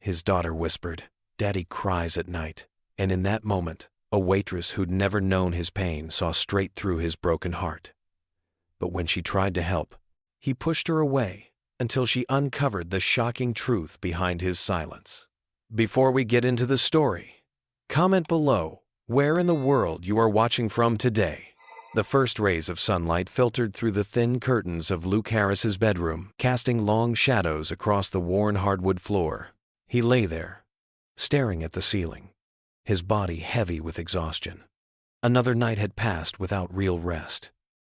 his daughter whispered. "Daddy cries at night." And in that moment, a waitress who'd never known his pain saw straight through his broken heart. But when she tried to help, he pushed her away until she uncovered the shocking truth behind his silence. Before we get into the story, comment below where in the world you are watching from today. The first rays of sunlight filtered through the thin curtains of Luke Harris's bedroom, casting long shadows across the worn hardwood floor. He lay there, staring at the ceiling, his body heavy with exhaustion. Another night had passed without real rest,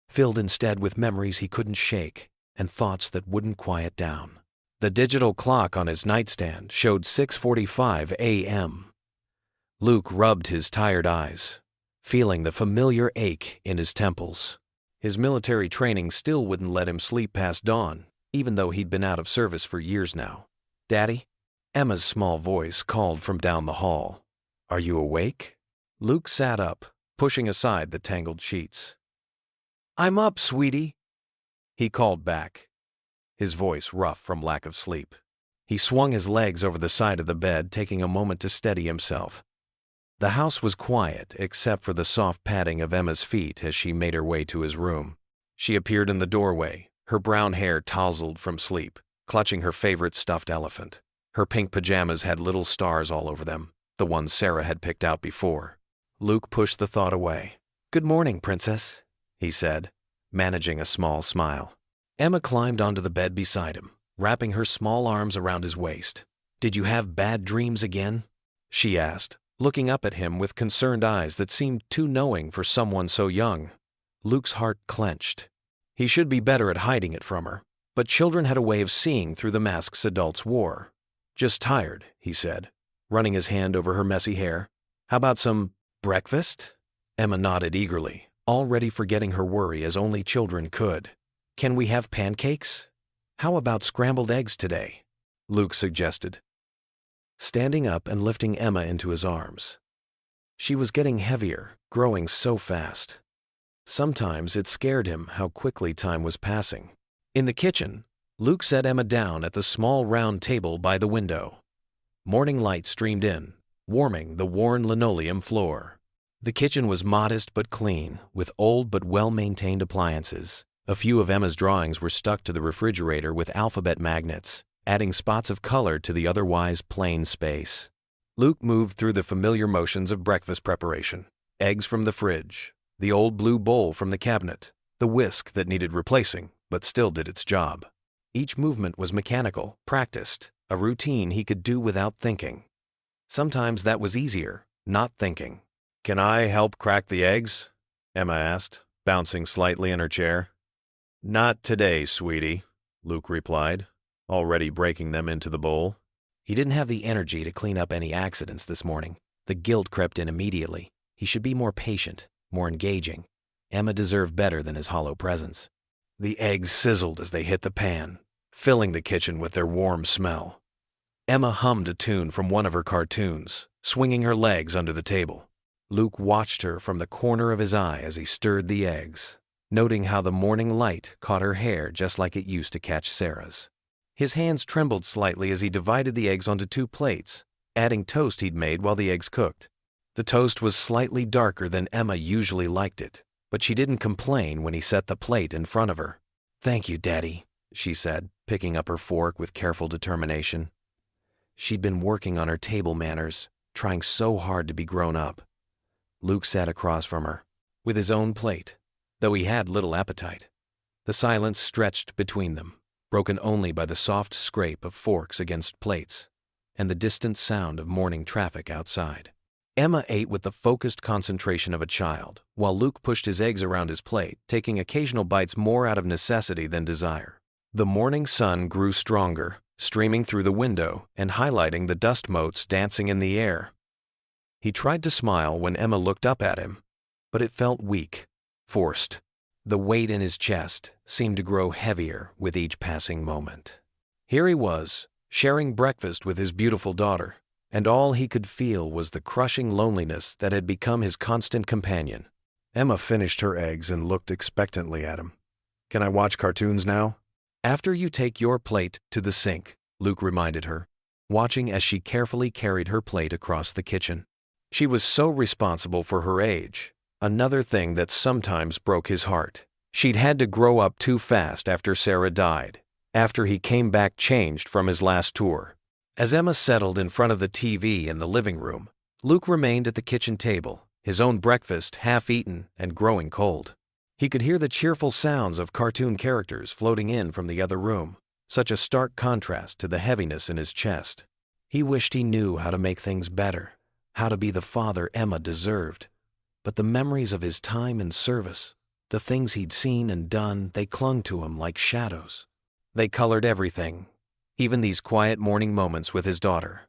filled instead with memories he couldn't shake and thoughts that wouldn't quiet down. The digital clock on his nightstand showed 6:45 a.m. Luke rubbed his tired eyes, feeling the familiar ache in his temples. His military training still wouldn't let him sleep past dawn, even though he'd been out of service for years now. "Daddy?" Emma's small voice called from down the hall. "Are you awake?" Luke sat up, pushing aside the tangled sheets. "I'm up, sweetie," he called back, his voice rough from lack of sleep. He swung his legs over the side of the bed, taking a moment to steady himself. The house was quiet except for the soft padding of Emma's feet as she made her way to his room. She appeared in the doorway, her brown hair tousled from sleep, clutching her favorite stuffed elephant. Her pink pajamas had little stars all over them, the ones Sarah had picked out before. Luke pushed the thought away. "Good morning, Princess," he said, managing a small smile. Emma climbed onto the bed beside him, wrapping her small arms around his waist. "Did you have bad dreams again?" she asked, looking up at him with concerned eyes that seemed too knowing for someone so young. Luke's heart clenched. He should be better at hiding it from her, but children had a way of seeing through the masks adults wore. "Just tired," he said, running his hand over her messy hair. "How about some breakfast?" Emma nodded eagerly, already forgetting her worry as only children could. "Can we have pancakes? How about scrambled eggs today?" Luke suggested, standing up and lifting Emma into his arms. She was getting heavier, growing so fast. Sometimes it scared him how quickly time was passing. In the kitchen, Luke set Emma down at the small round table by the window. Morning light streamed in, warming the worn linoleum floor. The kitchen was modest but clean, with old but well-maintained appliances. A few of Emma's drawings were stuck to the refrigerator with alphabet magnets, adding spots of color to the otherwise plain space. Luke moved through the familiar motions of breakfast preparation. Eggs from the fridge, the old blue bowl from the cabinet, the whisk that needed replacing but still did its job. Each movement was mechanical, practiced, a routine he could do without thinking. Sometimes that was easier, not thinking. "Can I help crack the eggs?" Emma asked, bouncing slightly in her chair. "Not today, sweetie," Luke replied, already breaking them into the bowl. He didn't have the energy to clean up any accidents this morning. The guilt crept in immediately. He should be more patient, more engaging. Emma deserved better than his hollow presence. The eggs sizzled as they hit the pan, filling the kitchen with their warm smell. Emma hummed a tune from one of her cartoons, swinging her legs under the table. Luke watched her from the corner of his eye as he stirred the eggs, noting how the morning light caught her hair just like it used to catch Sarah's. His hands trembled slightly as he divided the eggs onto 2 plates, adding toast he'd made while the eggs cooked. The toast was slightly darker than Emma usually liked it, but she didn't complain when he set the plate in front of her. "Thank you, Daddy," she said, picking up her fork with careful determination. She'd been working on her table manners, trying so hard to be grown up. Luke sat across from her, with his own plate, though he had little appetite. The silence stretched between them, broken only by the soft scrape of forks against plates and the distant sound of morning traffic outside. Emma ate with the focused concentration of a child, while Luke pushed his eggs around his plate, taking occasional bites more out of necessity than desire. The morning sun grew stronger, streaming through the window and highlighting the dust motes dancing in the air. He tried to smile when Emma looked up at him, but it felt weak, forced. The weight in his chest seemed to grow heavier with each passing moment. Here he was, sharing breakfast with his beautiful daughter, and all he could feel was the crushing loneliness that had become his constant companion. Emma finished her eggs and looked expectantly at him. "Can I watch cartoons now?" "After you take your plate to the sink," Luke reminded her. watching as she carefully carried her plate across the kitchen. She was so responsible for her age, another thing that sometimes broke his heart. She'd had to grow up too fast after Sarah died, after he came back changed from his last tour. As Emma settled in front of the TV in the living room, Luke remained at the kitchen table, his own breakfast half-eaten and growing cold. He could hear the cheerful sounds of cartoon characters floating in from the other room, such a stark contrast to the heaviness in his chest. He wished he knew how to make things better, how to be the father Emma deserved. But the memories of his time in service, the things he'd seen and done, they clung to him like shadows. They colored everything, even these quiet morning moments with his daughter.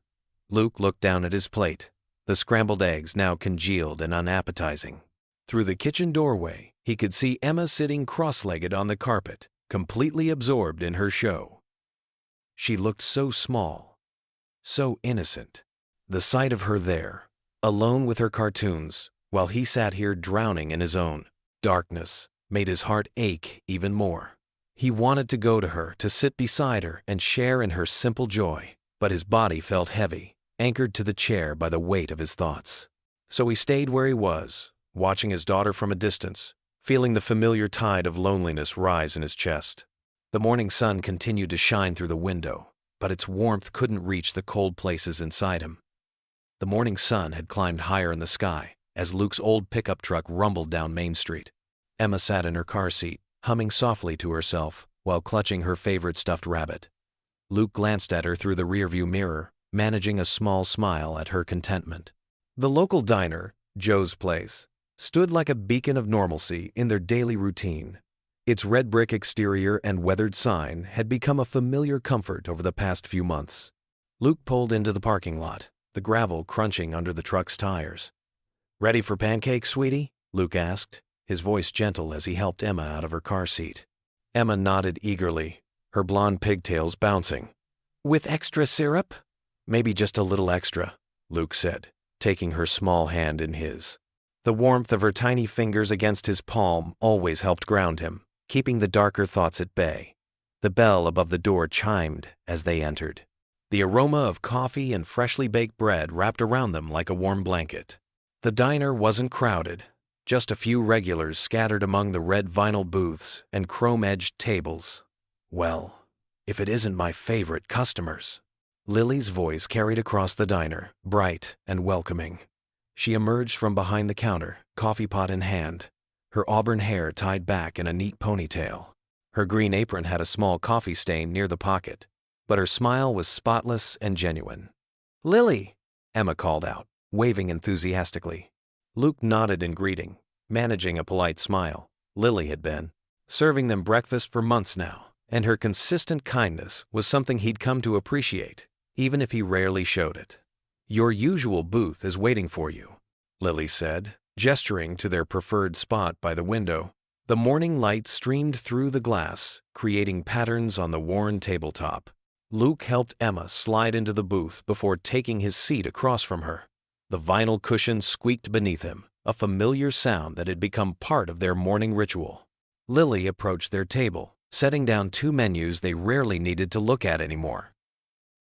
Luke looked down at his plate, the scrambled eggs now congealed and unappetizing. Through the kitchen doorway, he could see Emma sitting cross-legged on the carpet, completely absorbed in her show. She looked so small, so innocent. The sight of her there, alone with her cartoons, while he sat here drowning in his own darkness, made his heart ache even more. He wanted to go to her, to sit beside her and share in her simple joy, but his body felt heavy, anchored to the chair by the weight of his thoughts. So he stayed where he was, watching his daughter from a distance, feeling the familiar tide of loneliness rise in his chest. The morning sun continued to shine through the window, but its warmth couldn't reach the cold places inside him. The morning sun had climbed higher in the sky as Luke's old pickup truck rumbled down Main Street. Emma sat in her car seat, humming softly to herself while clutching her favorite stuffed rabbit. Luke glanced at her through the rearview mirror, managing a small smile at her contentment. The local diner, Joe's Place, stood like a beacon of normalcy in their daily routine. Its red brick exterior and weathered sign had become a familiar comfort over the past few months. Luke pulled into the parking lot, the gravel crunching under the truck's tires. "Ready for pancakes, sweetie?" Luke asked, his voice gentle as he helped Emma out of her car seat. Emma nodded eagerly, her blonde pigtails bouncing. "With extra syrup?" "Maybe just a little extra," Luke said, taking her small hand in his. The warmth of her tiny fingers against his palm always helped ground him, keeping the darker thoughts at bay. The bell above the door chimed as they entered. The aroma of coffee and freshly baked bread wrapped around them like a warm blanket. The diner wasn't crowded, just a few regulars scattered among the red vinyl booths and chrome-edged tables. "Well, if it isn't my favorite customers." Lily's voice carried across the diner, bright and welcoming. She emerged from behind the counter, coffee pot in hand, her auburn hair tied back in a neat ponytail. Her green apron had a small coffee stain near the pocket, but her smile was spotless and genuine. "Lily," Emma called out, waving enthusiastically. Luke nodded in greeting, managing a polite smile. Lily had been serving them breakfast for months now, and her consistent kindness was something he'd come to appreciate, even if he rarely showed it. "Your usual booth is waiting for you," Lily said, gesturing to their preferred spot by the window. The morning light streamed through the glass, creating patterns on the worn tabletop. Luke helped Emma slide into the booth before taking his seat across from her. The vinyl cushion squeaked beneath him, a familiar sound that had become part of their morning ritual. Lily approached their table, setting down two menus they rarely needed to look at anymore.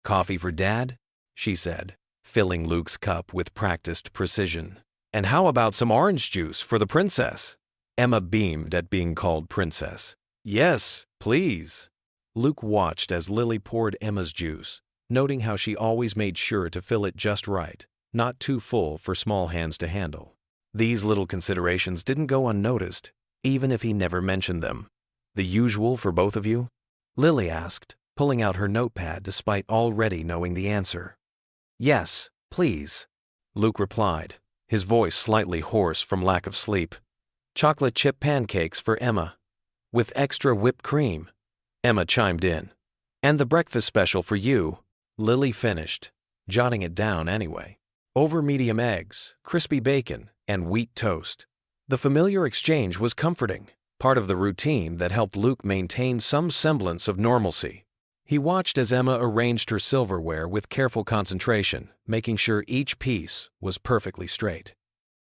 "Coffee for Dad?" she said, filling Luke's cup with practiced precision. "And how about some orange juice for the princess?" Emma beamed at being called princess. "Yes, please." Luke watched as Lily poured Emma's juice, noting how she always made sure to fill it just right, not too full for small hands to handle. These little considerations didn't go unnoticed, even if he never mentioned them. "The usual for both of you?" Lily asked, pulling out her notepad despite already knowing the answer. "Yes, please," Luke replied, his voice slightly hoarse from lack of sleep. "Chocolate chip pancakes for Emma, with extra whipped cream," Emma chimed in. "And the breakfast special for you," Lily finished, jotting it down anyway. "Over medium eggs, crispy bacon, and wheat toast." The familiar exchange was comforting, part of the routine that helped Luke maintain some semblance of normalcy. He watched as Emma arranged her silverware with careful concentration, making sure each piece was perfectly straight.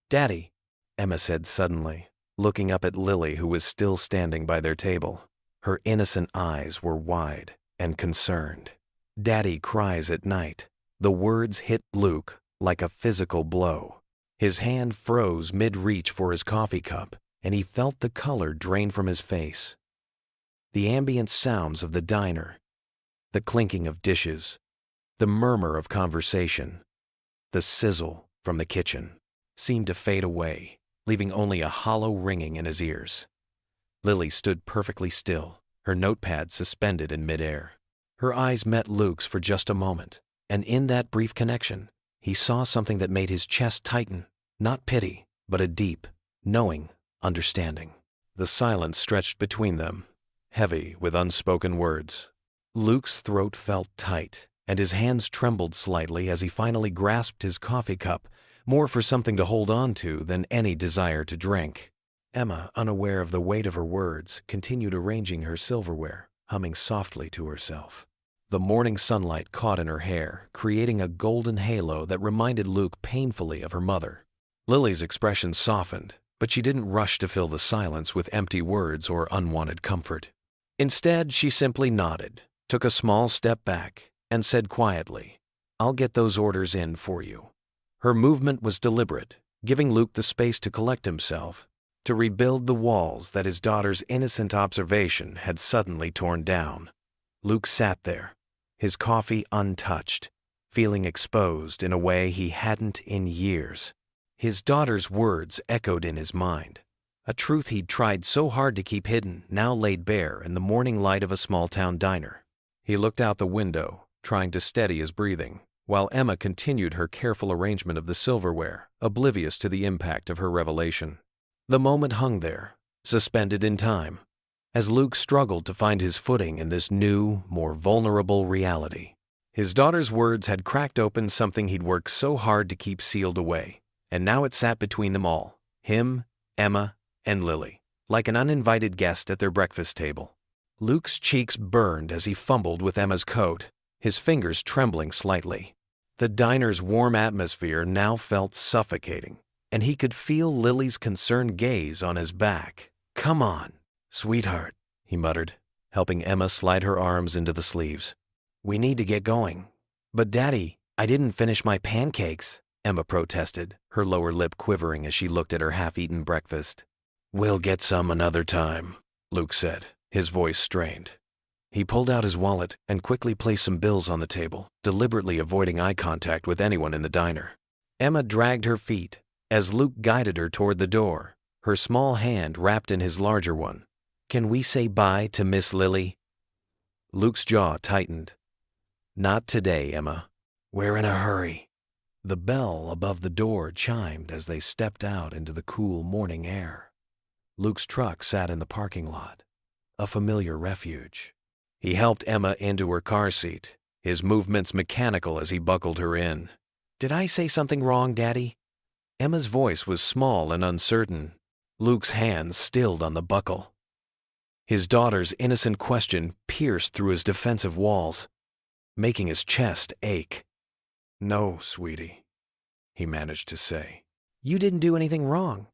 "Daddy," Emma said suddenly, looking up at Lily, who was still standing by their table. Her innocent eyes were wide and concerned. "Daddy cries at night." The words hit Luke like a physical blow. His hand froze mid-reach for his coffee cup, and he felt the color drain from his face. The ambient sounds of the diner, the clinking of dishes, the murmur of conversation, the sizzle from the kitchen, seemed to fade away, leaving only a hollow ringing in his ears. Lily stood perfectly still, her notepad suspended in midair. Her eyes met Luke's for just a moment, and in that brief connection, he saw something that made his chest tighten, not pity, but a deep, knowing understanding. The silence stretched between them, heavy with unspoken words. Luke's throat felt tight, and his hands trembled slightly as he finally grasped his coffee cup, more for something to hold on to than any desire to drink. Emma, unaware of the weight of her words, continued arranging her silverware, humming softly to herself. The morning sunlight caught in her hair, creating a golden halo that reminded Luke painfully of her mother. Lily's expression softened, but she didn't rush to fill the silence with empty words or unwanted comfort. Instead, she simply nodded, took a small step back, and said quietly, "I'll get those orders in for you." Her movement was deliberate, giving Luke the space to collect himself, to rebuild the walls that his daughter's innocent observation had suddenly torn down. Luke sat there, his coffee untouched, feeling exposed in a way he hadn't in years. His daughter's words echoed in his mind. A truth he'd tried so hard to keep hidden now laid bare in the morning light of a small-town diner. He looked out the window, trying to steady his breathing, while Emma continued her careful arrangement of the silverware, oblivious to the impact of her revelation. The moment hung there, suspended in time, as Luke struggled to find his footing in this new, more vulnerable reality. His daughter's words had cracked open something he'd worked so hard to keep sealed away, and now it sat between them all, him, Emma, and Lily, like an uninvited guest at their breakfast table. Luke's cheeks burned as he fumbled with Emma's coat, his fingers trembling slightly. The diner's warm atmosphere now felt suffocating, and he could feel Lily's concerned gaze on his back. "Come on, sweetheart," he muttered, helping Emma slide her arms into the sleeves. "We need to get going." "But Daddy, I didn't finish my pancakes," Emma protested, her lower lip quivering as she looked at her half-eaten breakfast. "We'll get some another time," Luke said, his voice strained. He pulled out his wallet and quickly placed some bills on the table, deliberately avoiding eye contact with anyone in the diner. Emma dragged her feet as Luke guided her toward the door, her small hand wrapped in his larger one. "Can we say bye to Miss Lily?" Luke's jaw tightened. "Not today, Emma. We're in a hurry." The bell above the door chimed as they stepped out into the cool morning air. Luke's truck sat in the parking lot, a familiar refuge. He helped Emma into her car seat, his movements mechanical as he buckled her in. "Did I say something wrong, Daddy?" Emma's voice was small and uncertain. Luke's hands stilled on the buckle. His daughter's innocent question pierced through his defensive walls, making his chest ache. "No, sweetie," he managed to say. "You didn't do anything wrong."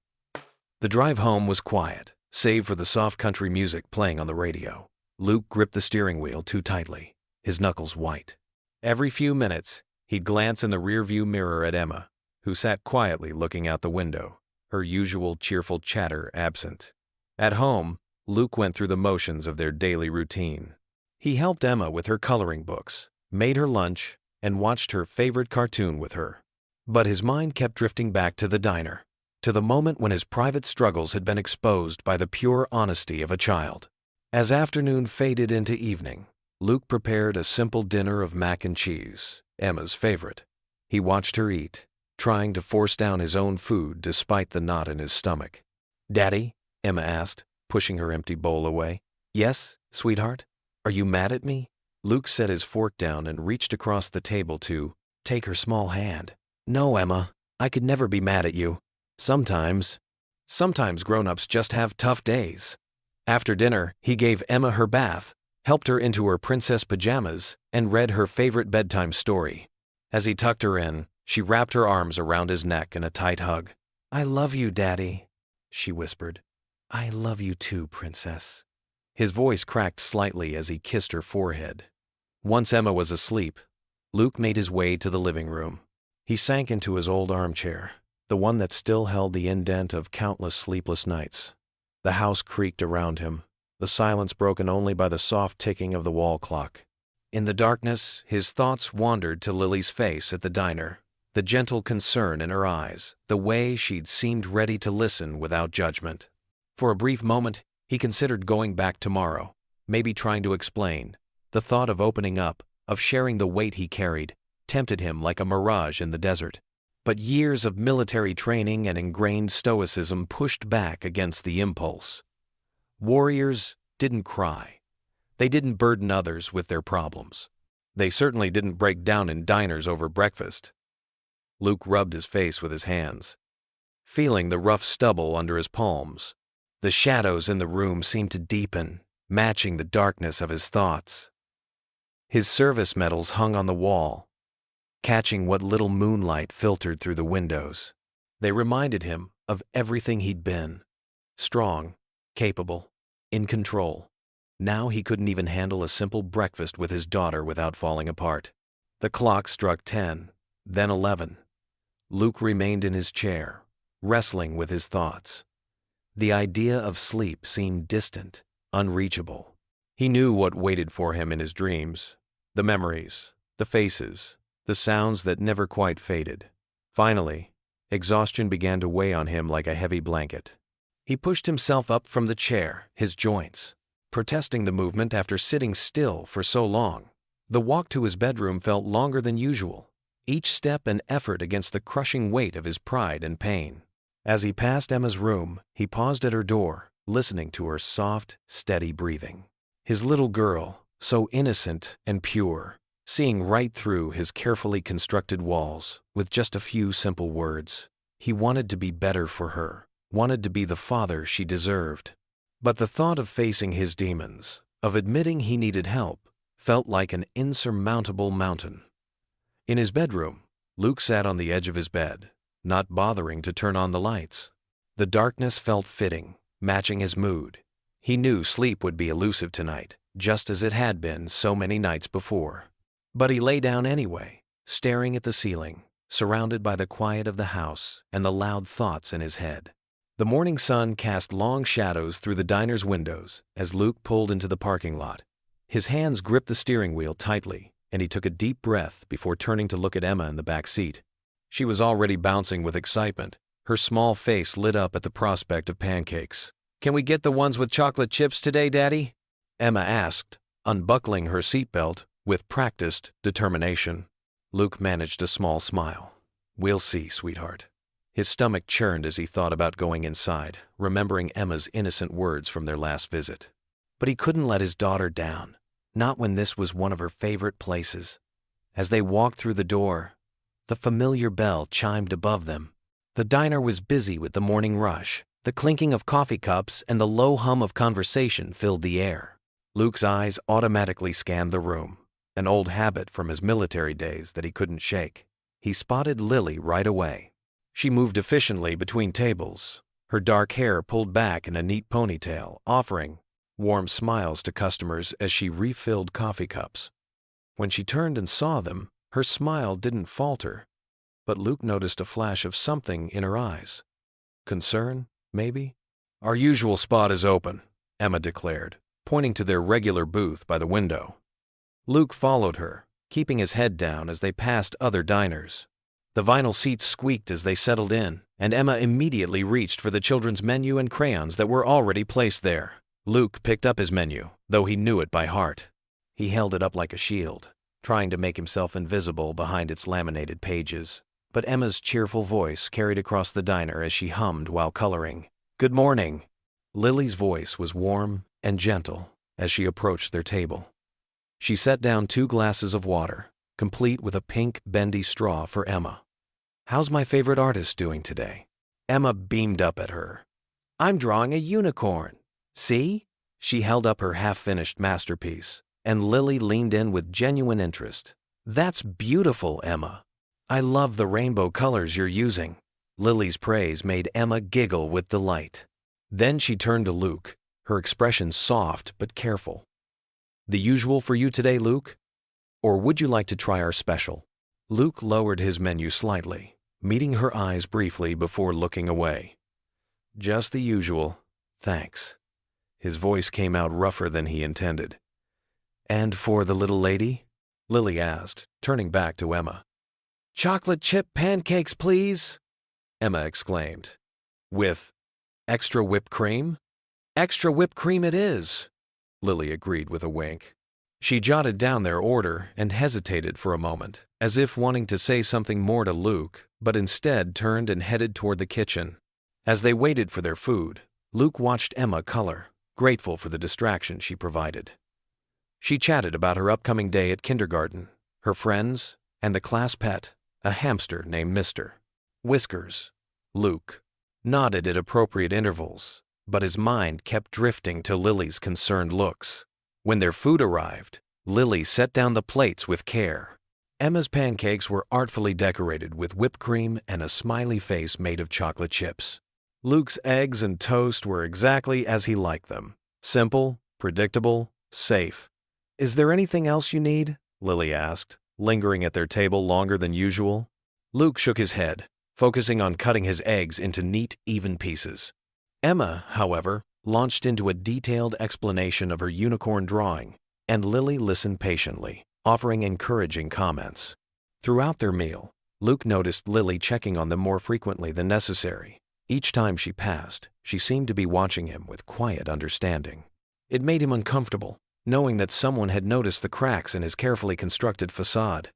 The drive home was quiet, save for the soft country music playing on the radio. Luke gripped the steering wheel too tightly, his knuckles white. Every few minutes, he'd glance in the rearview mirror at Emma, who sat quietly looking out the window, her usual cheerful chatter absent. At home, Luke went through the motions of their daily routine. He helped Emma with her coloring books, made her lunch, and watched her favorite cartoon with her. But his mind kept drifting back to the diner, to the moment when his private struggles had been exposed by the pure honesty of a child. As afternoon faded into evening, Luke prepared a simple dinner of mac and cheese, Emma's favorite. He watched her eat, trying to force down his own food despite the knot in his stomach. "Daddy?" Emma asked, pushing her empty bowl away. "Yes, sweetheart? Are you mad at me?" Luke set his fork down and reached across the table to take her small hand. "No, Emma, I could never be mad at you. Sometimes grown-ups just have tough days." After dinner, he gave Emma her bath, helped her into her princess pajamas, and read her favorite bedtime story. As he tucked her in, she wrapped her arms around his neck in a tight hug. "I love you, Daddy," she whispered. "I love you too, Princess." His voice cracked slightly as he kissed her forehead. Once Emma was asleep, Luke made his way to the living room. He sank into his old armchair, the one that still held the indent of countless sleepless nights. The house creaked around him, the silence broken only by the soft ticking of the wall clock. In the darkness, his thoughts wandered to Lily's face at the diner, the gentle concern in her eyes, the way she'd seemed ready to listen without judgment. For a brief moment, he considered going back tomorrow, maybe trying to explain. The thought of opening up, of sharing the weight he carried, tempted him like a mirage in the desert. But years of military training and ingrained stoicism pushed back against the impulse. Warriors didn't cry. They didn't burden others with their problems. They certainly didn't break down in diners over breakfast. Luke rubbed his face with his hands, feeling the rough stubble under his palms. The shadows in the room seemed to deepen, matching the darkness of his thoughts. His service medals hung on the wall, catching what little moonlight filtered through the windows. They reminded him of everything he'd been. Strong, capable, in control. Now he couldn't even handle a simple breakfast with his daughter without falling apart. The clock struck 10, then 11. Luke remained in his chair, wrestling with his thoughts. The idea of sleep seemed distant, unreachable. He knew what waited for him in his dreams, the memories, the faces, the sounds that never quite faded. Finally, exhaustion began to weigh on him like a heavy blanket. He pushed himself up from the chair, his joints, protesting the movement after sitting still for so long. The walk to his bedroom felt longer than usual, each step an effort against the crushing weight of his pride and pain. As he passed Emma's room, he paused at her door, listening to her soft, steady breathing. His little girl, so innocent and pure, seeing right through his carefully constructed walls with just a few simple words. He wanted to be better for her, wanted to be the father she deserved. But the thought of facing his demons, of admitting he needed help, felt like an insurmountable mountain. In his bedroom, Luke sat on the edge of his bed, not bothering to turn on the lights. The darkness felt fitting, matching his mood. He knew sleep would be elusive tonight, just as it had been so many nights before. But he lay down anyway, staring at the ceiling, surrounded by the quiet of the house and the loud thoughts in his head. The morning sun cast long shadows through the diner's windows as Luke pulled into the parking lot. His hands gripped the steering wheel tightly, and he took a deep breath before turning to look at Emma in the back seat. She was already bouncing with excitement, her small face lit up at the prospect of pancakes. "Can we get the ones with chocolate chips today, Daddy?" Emma asked, unbuckling her seatbelt with practiced determination. Luke managed a small smile. "We'll see, sweetheart." His stomach churned as he thought about going inside, remembering Emma's innocent words from their last visit. But he couldn't let his daughter down, not when this was one of her favorite places. As they walked through the door, the familiar bell chimed above them. The diner was busy with the morning rush. The clinking of coffee cups and the low hum of conversation filled the air. Luke's eyes automatically scanned the room, an old habit from his military days that he couldn't shake. He spotted Lily right away. She moved efficiently between tables, her dark hair pulled back in a neat ponytail, offering warm smiles to customers as she refilled coffee cups. When she turned and saw them, her smile didn't falter, but Luke noticed a flash of something in her eyes. Concern, maybe? "Our usual spot is open," Emma declared, pointing to their regular booth by the window. Luke followed her, keeping his head down as they passed other diners. The vinyl seats squeaked as they settled in, and Emma immediately reached for the children's menu and crayons that were already placed there. Luke picked up his menu, though he knew it by heart. He held it up like a shield, trying to make himself invisible behind its laminated pages. But Emma's cheerful voice carried across the diner as she hummed while coloring. "Good morning." Lily's voice was warm and gentle as she approached their table. She set down 2 glasses of water, complete with a pink, bendy straw for Emma. "How's my favorite artist doing today?" Emma beamed up at her. "I'm drawing a unicorn. See?" She held up her half-finished masterpiece, and Lily leaned in with genuine interest. "That's beautiful, Emma. I love the rainbow colors you're using." Lily's praise made Emma giggle with delight. Then she turned to Luke, her expression soft but careful. "The usual for you today, Luke?" Or would you like to try our special? Luke lowered his menu slightly, meeting her eyes briefly before looking away. Just the usual, thanks. His voice came out rougher than he intended. And for the little lady? Lily asked, turning back to Emma. Chocolate chip pancakes, please, Emma exclaimed. With extra whipped cream? Extra whipped cream it is, Lily agreed with a wink. She jotted down their order and hesitated for a moment, as if wanting to say something more to Luke, but instead turned and headed toward the kitchen. As they waited for their food, Luke watched Emma color, grateful for the distraction she provided. She chatted about her upcoming day at kindergarten, her friends, and the class pet, a hamster named Mr. Whiskers. Luke nodded at appropriate intervals, but his mind kept drifting to Lily's concerned looks. When their food arrived, Lily set down the plates with care. Emma's pancakes were artfully decorated with whipped cream and a smiley face made of chocolate chips. Luke's eggs and toast were exactly as he liked them. Simple, predictable, safe. Is there anything else you need? Lily asked, lingering at their table longer than usual. Luke shook his head, focusing on cutting his eggs into neat, even pieces. Emma, however, launched into a detailed explanation of her unicorn drawing, and Lily listened patiently, offering encouraging comments. Throughout their meal, Luke noticed Lily checking on them more frequently than necessary. Each time she passed, she seemed to be watching him with quiet understanding. It made him uncomfortable, knowing that someone had noticed the cracks in his carefully constructed facade.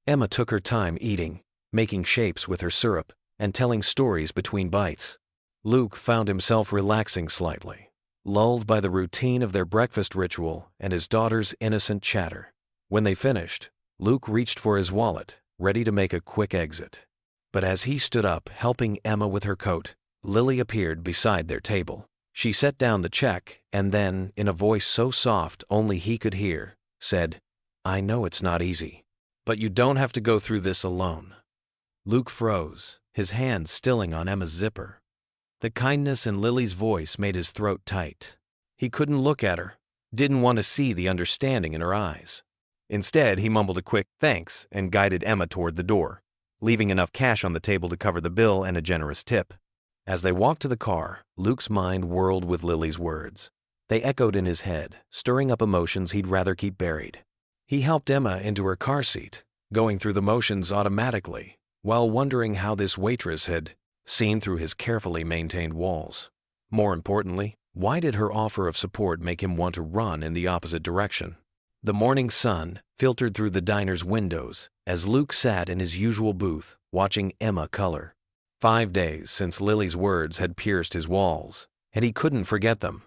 Emma took her time eating, making shapes with her syrup, and telling stories between bites. Luke found himself relaxing slightly, lulled by the routine of their breakfast ritual and his daughter's innocent chatter. When they finished, Luke reached for his wallet, ready to make a quick exit. But as he stood up, helping Emma with her coat, Lily appeared beside their table. She set down the check and then, in a voice so soft only he could hear, said, I know it's not easy, but you don't have to go through this alone. Luke froze, his hand stilling on Emma's zipper. The kindness in Lily's voice made his throat tight. He couldn't look at her, didn't want to see the understanding in her eyes. Instead, he mumbled a quick thanks and guided Emma toward the door, leaving enough cash on the table to cover the bill and a generous tip. As they walked to the car, Luke's mind whirled with Lily's words. They echoed in his head, stirring up emotions he'd rather keep buried. He helped Emma into her car seat, going through the motions automatically, while wondering how this waitress had seen through his carefully maintained walls. More importantly, why did her offer of support make him want to run in the opposite direction? The morning sun filtered through the diner's windows as Luke sat in his usual booth, watching Emma color. 5 days since Lily's words had pierced his walls, and he couldn't forget them.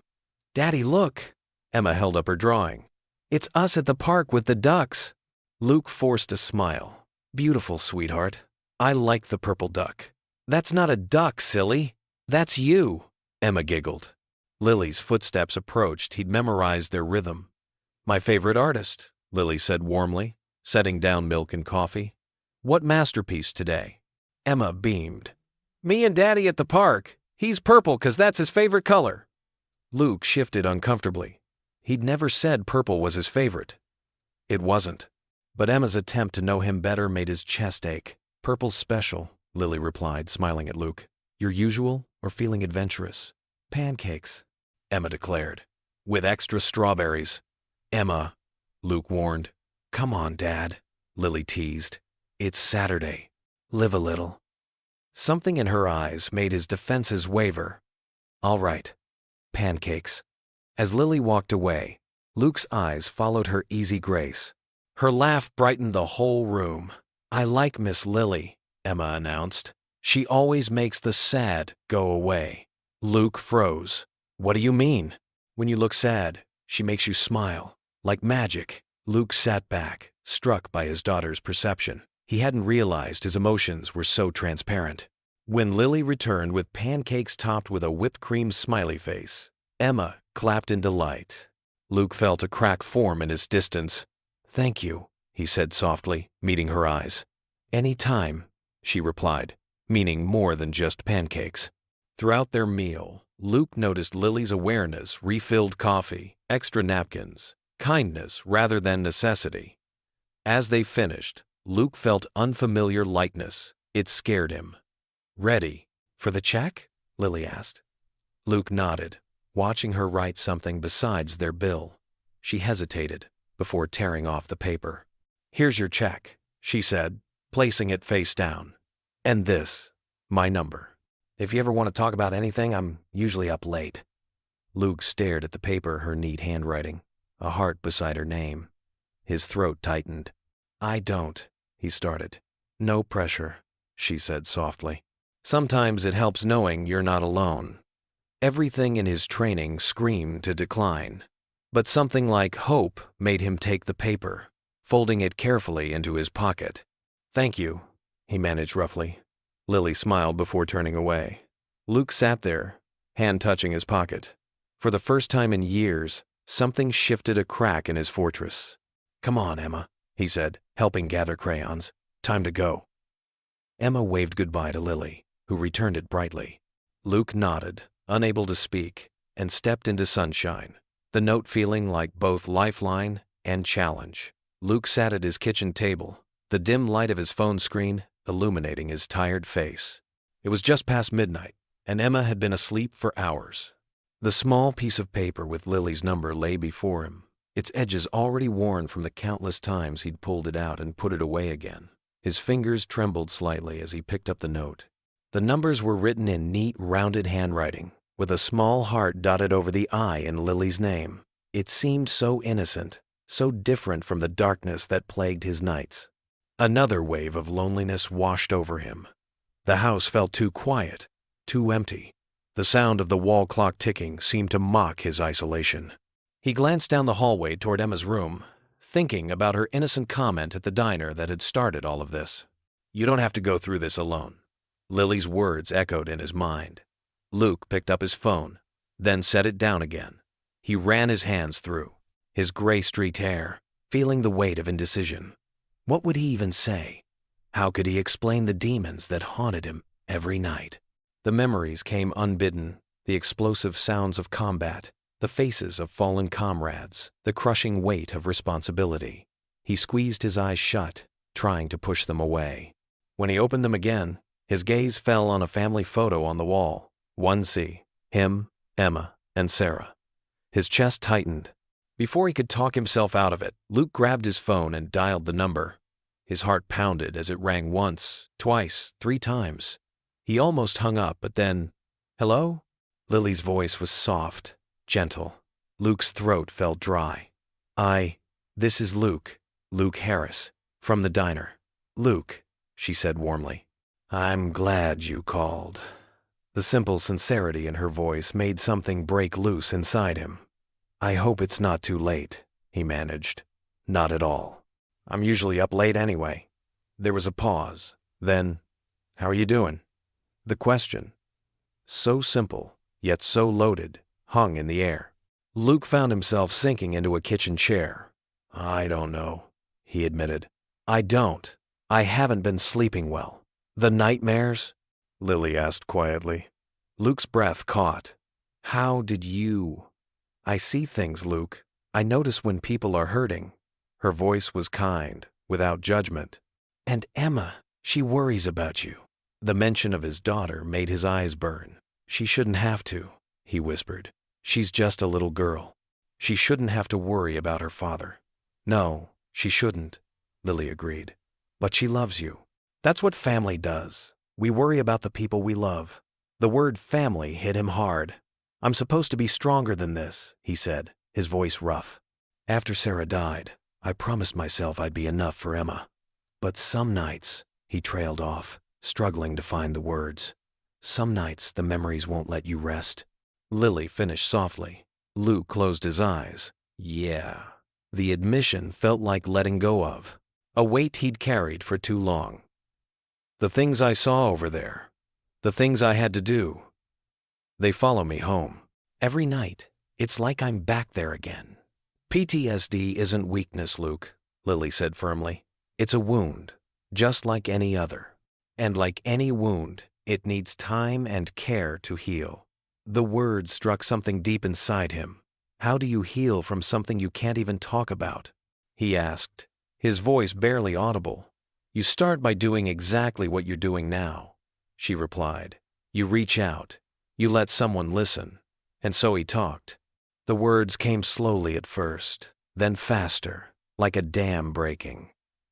Daddy, look! Emma held up her drawing. It's us at the park with the ducks. Luke forced a smile. Beautiful, sweetheart. I like the purple duck. That's not a duck, silly. That's you, Emma giggled. Lily's footsteps approached. He'd memorized their rhythm. My favorite artist, Lily said warmly, setting down milk and coffee. What masterpiece today? Emma beamed. Me and Daddy at the park. He's purple 'cause that's his favorite color. Luke shifted uncomfortably. He'd never said purple was his favorite. It wasn't. But Emma's attempt to know him better made his chest ache. Purple's special, Lily replied, smiling at Luke. Your usual or feeling adventurous? Pancakes, Emma declared. With extra strawberries. Emma, Luke warned. Come on, Dad, Lily teased. It's Saturday. Live a little. Something in her eyes made his defenses waver. All right. Pancakes. As Lily walked away, Luke's eyes followed her easy grace. Her laugh brightened the whole room. I like Miss Lily, Emma announced. She always makes the sad go away. Luke froze. What do you mean? When you look sad, she makes you smile. Like magic. Luke sat back, struck by his daughter's perception. He hadn't realized his emotions were so transparent. When Lily returned with pancakes topped with a whipped cream smiley face, Emma clapped in delight. Luke felt a crack form in his distance. Thank you, he said softly, meeting her eyes. Any time, she replied, meaning more than just pancakes. Throughout their meal, Luke noticed Lily's awareness, refilled coffee, extra napkins, kindness rather than necessity. As they finished, Luke felt unfamiliar lightness. It scared him. "Ready for the check?" Lily asked. Luke nodded, watching her write something besides their bill. She hesitated before tearing off the paper. "Here's your check," she said, placing it face down. "And this, my number. If you ever want to talk about anything, I'm usually up late." Luke stared at the paper, her neat handwriting, a heart beside her name. His throat tightened. "I don't," he started. "No pressure," she said softly. "Sometimes it helps knowing you're not alone." Everything in his training screamed to decline, but something like hope made him take the paper, folding it carefully into his pocket. "Thank you," he managed roughly. Lily smiled before turning away. Luke sat there, hand touching his pocket. For the first time in years, something shifted a crack in his fortress. "Come on, Emma," he said, helping gather crayons. "Time to go." Emma waved goodbye to Lily, who returned it brightly. Luke nodded, unable to speak, and stepped into sunshine, the note feeling like both lifeline and challenge. Luke sat at his kitchen table, the dim light of his phone screen illuminating his tired face. It was just past midnight, and Emma had been asleep for hours. The small piece of paper with Lily's number lay before him, its edges already worn from the countless times he'd pulled it out and put it away again. His fingers trembled slightly as he picked up the note. The numbers were written in neat, rounded handwriting, with a small heart dotted over the I in Lily's name. It seemed so innocent, so different from the darkness that plagued his nights. Another wave of loneliness washed over him. The house felt too quiet, too empty. The sound of the wall clock ticking seemed to mock his isolation. He glanced down the hallway toward Emma's room, thinking about her innocent comment at the diner that had started all of this. "You don't have to go through this alone." Lily's words echoed in his mind. Luke picked up his phone, then set it down again. He ran his hands through his gray-streaked hair, feeling the weight of indecision. What would he even say? How could he explain the demons that haunted him every night? The memories came unbidden, the explosive sounds of combat, the faces of fallen comrades, the crushing weight of responsibility. He squeezed his eyes shut, trying to push them away. When he opened them again, his gaze fell on a family photo on the wall. 1C, him, Emma, and Sarah. His chest tightened. Before he could talk himself out of it, Luke grabbed his phone and dialed the number. His heart pounded as it rang once, twice, 3 times. He almost hung up, but then, "Hello?" Lily's voice was soft, gentle. Luke's throat felt dry. This is Luke Harris, from the diner." "Luke," she said warmly. "I'm glad you called." The simple sincerity in her voice made something break loose inside him. "I hope it's not too late," he managed. "Not at all. I'm usually up late anyway." There was a pause. Then, "How are you doing?" The question, so simple, yet so loaded, hung in the air. Luke found himself sinking into a kitchen chair. "I don't know," he admitted. I haven't been sleeping well." "The nightmares?" Lily asked quietly. Luke's breath caught. "How did you—" "I see things, Luke. I notice when people are hurting." Her voice was kind, without judgment. "And Emma, she worries about you." The mention of his daughter made his eyes burn. "She shouldn't have to," he whispered. "She's just a little girl. She shouldn't have to worry about her father." "No, she shouldn't," Lily agreed. "But she loves you. That's what family does. We worry about the people we love." The word family hit him hard. "I'm supposed to be stronger than this," he said, his voice rough. "After Sarah died, I promised myself I'd be enough for Emma. But some nights," he trailed off, struggling to find the words. "Some nights the memories won't let you rest." Lily finished softly. Luke closed his eyes. Yeah. The admission felt like letting go of a weight he'd carried for too long. "The things I saw over there, the things I had to do, they follow me home. Every night, it's like I'm back there again." "PTSD isn't weakness, Luke," Lily said firmly. "It's a wound, just like any other. And like any wound, it needs time and care to heal." The words struck something deep inside him. "How do you heal from something you can't even talk about?" he asked, his voice barely audible. "You start by doing exactly what you're doing now," she replied. "You reach out. You let someone listen." And so he talked. The words came slowly at first, then faster, like a dam breaking.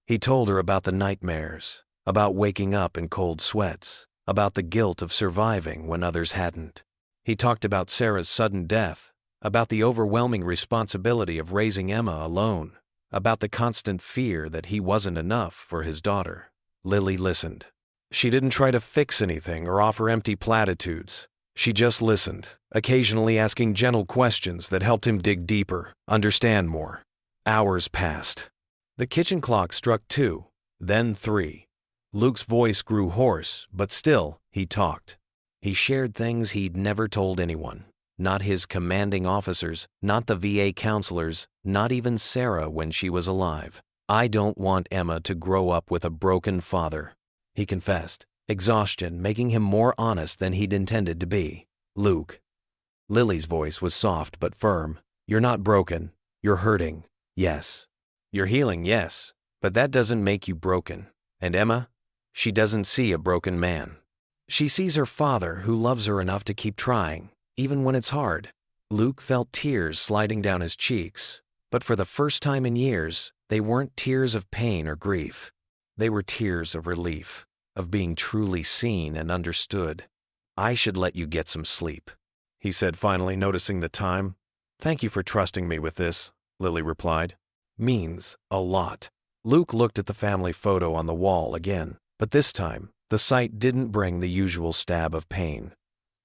He told her about the nightmares, about waking up in cold sweats, about the guilt of surviving when others hadn't. He talked about Sarah's sudden death, about the overwhelming responsibility of raising Emma alone, about the constant fear that he wasn't enough for his daughter. Lily listened. She didn't try to fix anything or offer empty platitudes. She just listened, occasionally asking gentle questions that helped him dig deeper, understand more. Hours passed. The kitchen clock struck 2, then 3. Luke's voice grew hoarse, but still, he talked. He shared things he'd never told anyone. Not his commanding officers, not the VA counselors, not even Sarah when she was alive. "I don't want Emma to grow up with a broken father," he confessed, exhaustion making him more honest than he'd intended to be. "Luke." Lily's voice was soft but firm. "You're not broken. You're hurting. Yes. You're healing, yes. But that doesn't make you broken. And Emma? She doesn't see a broken man. She sees her father who loves her enough to keep trying, even when it's hard." Luke felt tears sliding down his cheeks, but for the first time in years, they weren't tears of pain or grief. They were tears of relief, of being truly seen and understood. "I should let you get some sleep," he said, finally noticing the time. "Thank you for trusting me with this," Lily replied. "Means a lot." Luke looked at the family photo on the wall again, but this time, the sight didn't bring the usual stab of pain.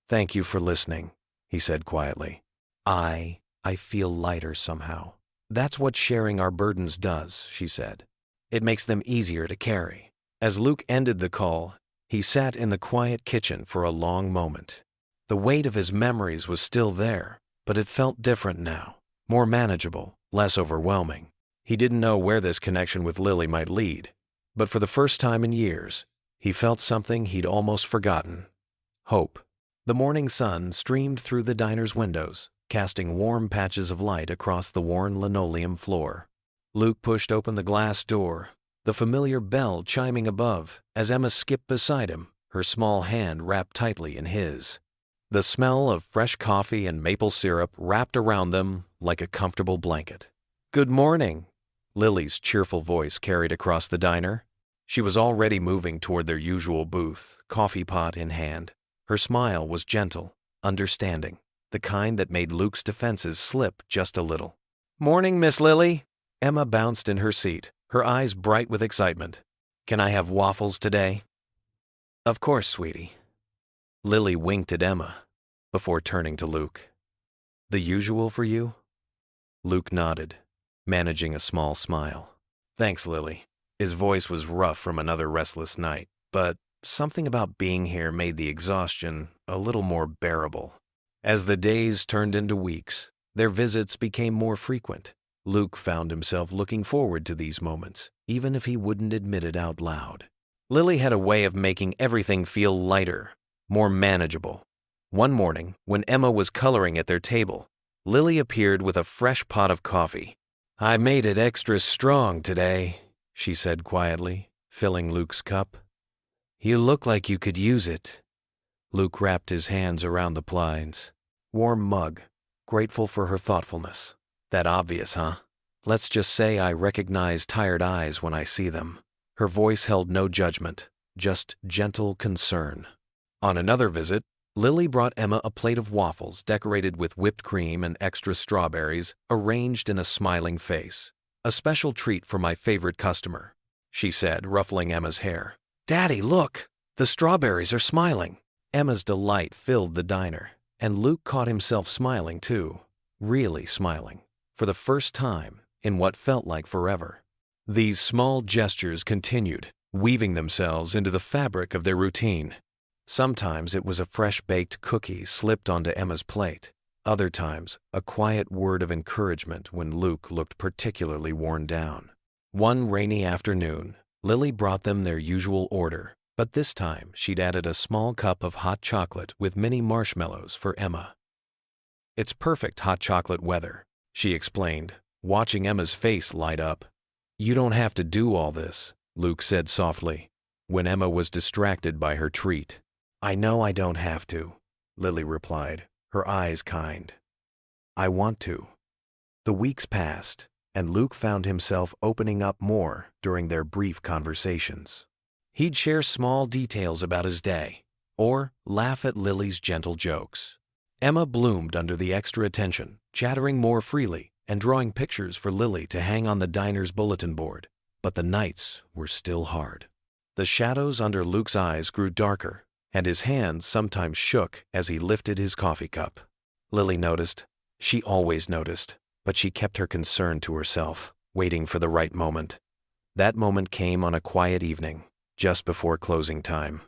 "Thank you for listening," he said quietly. I feel lighter somehow. "That's what sharing our burdens does," she said. "It makes them easier to carry." As Luke ended the call, he sat in the quiet kitchen for a long moment. The weight of his memories was still there, but it felt different now, more manageable, less overwhelming. He didn't know where this connection with Lily might lead, but for the first time in years, he felt something he'd almost forgotten: hope. The morning sun streamed through the diner's windows, casting warm patches of light across the worn linoleum floor. Luke pushed open the glass door, the familiar bell chiming above as Emma skipped beside him, her small hand wrapped tightly in his. The smell of fresh coffee and maple syrup wrapped around them like a comfortable blanket. "Good morning," Lily's cheerful voice carried across the diner. She was already moving toward their usual booth, coffee pot in hand. Her smile was gentle, understanding, the kind that made Luke's defenses slip just a little. "Morning, Miss Lily." Emma bounced in her seat, her eyes bright with excitement. "Can I have waffles today?" "Of course, sweetie." Lily winked at Emma, before turning to Luke. "The usual for you?" Luke nodded, managing a small smile. "Thanks, Lily." His voice was rough from another restless night, but something about being here made the exhaustion a little more bearable. As the days turned into weeks, their visits became more frequent. Luke found himself looking forward to these moments, even if he wouldn't admit it out loud. Lily had a way of making everything feel lighter, more manageable. One morning, when Emma was coloring at their table, Lily appeared with a fresh pot of coffee. "I made it extra strong today," she said quietly, filling Luke's cup. "You look like you could use it." Luke wrapped his hands around the blinds. Warm mug, grateful for her thoughtfulness. "That obvious, huh? Let's just say I recognize tired eyes when I see them." Her voice held no judgment, just gentle concern. On another visit, Lily brought Emma a plate of waffles decorated with whipped cream and extra strawberries arranged in a smiling face. "A special treat for my favorite customer," she said, ruffling Emma's hair. "Daddy, look! The strawberries are smiling." Emma's delight filled the diner, and Luke caught himself smiling too, really smiling, for the first time in what felt like forever. These small gestures continued, weaving themselves into the fabric of their routine. Sometimes it was a fresh-baked cookie slipped onto Emma's plate. Other times, a quiet word of encouragement when Luke looked particularly worn down. One rainy afternoon, Lily brought them their usual order, but this time she'd added a small cup of hot chocolate with mini marshmallows for Emma. "It's perfect hot chocolate weather," she explained, watching Emma's face light up. "You don't have to do all this," Luke said softly, when Emma was distracted by her treat. "I know I don't have to," Lily replied, her eyes kind. "I want to." The weeks passed, and Luke found himself opening up more during their brief conversations. He'd share small details about his day, or laugh at Lily's gentle jokes. Emma bloomed under the extra attention, chattering more freely and drawing pictures for Lily to hang on the diner's bulletin board. But the nights were still hard. The shadows under Luke's eyes grew darker, and his hands sometimes shook as he lifted his coffee cup. Lily noticed. She always noticed, but she kept her concern to herself, waiting for the right moment. That moment came on a quiet evening, just before closing time.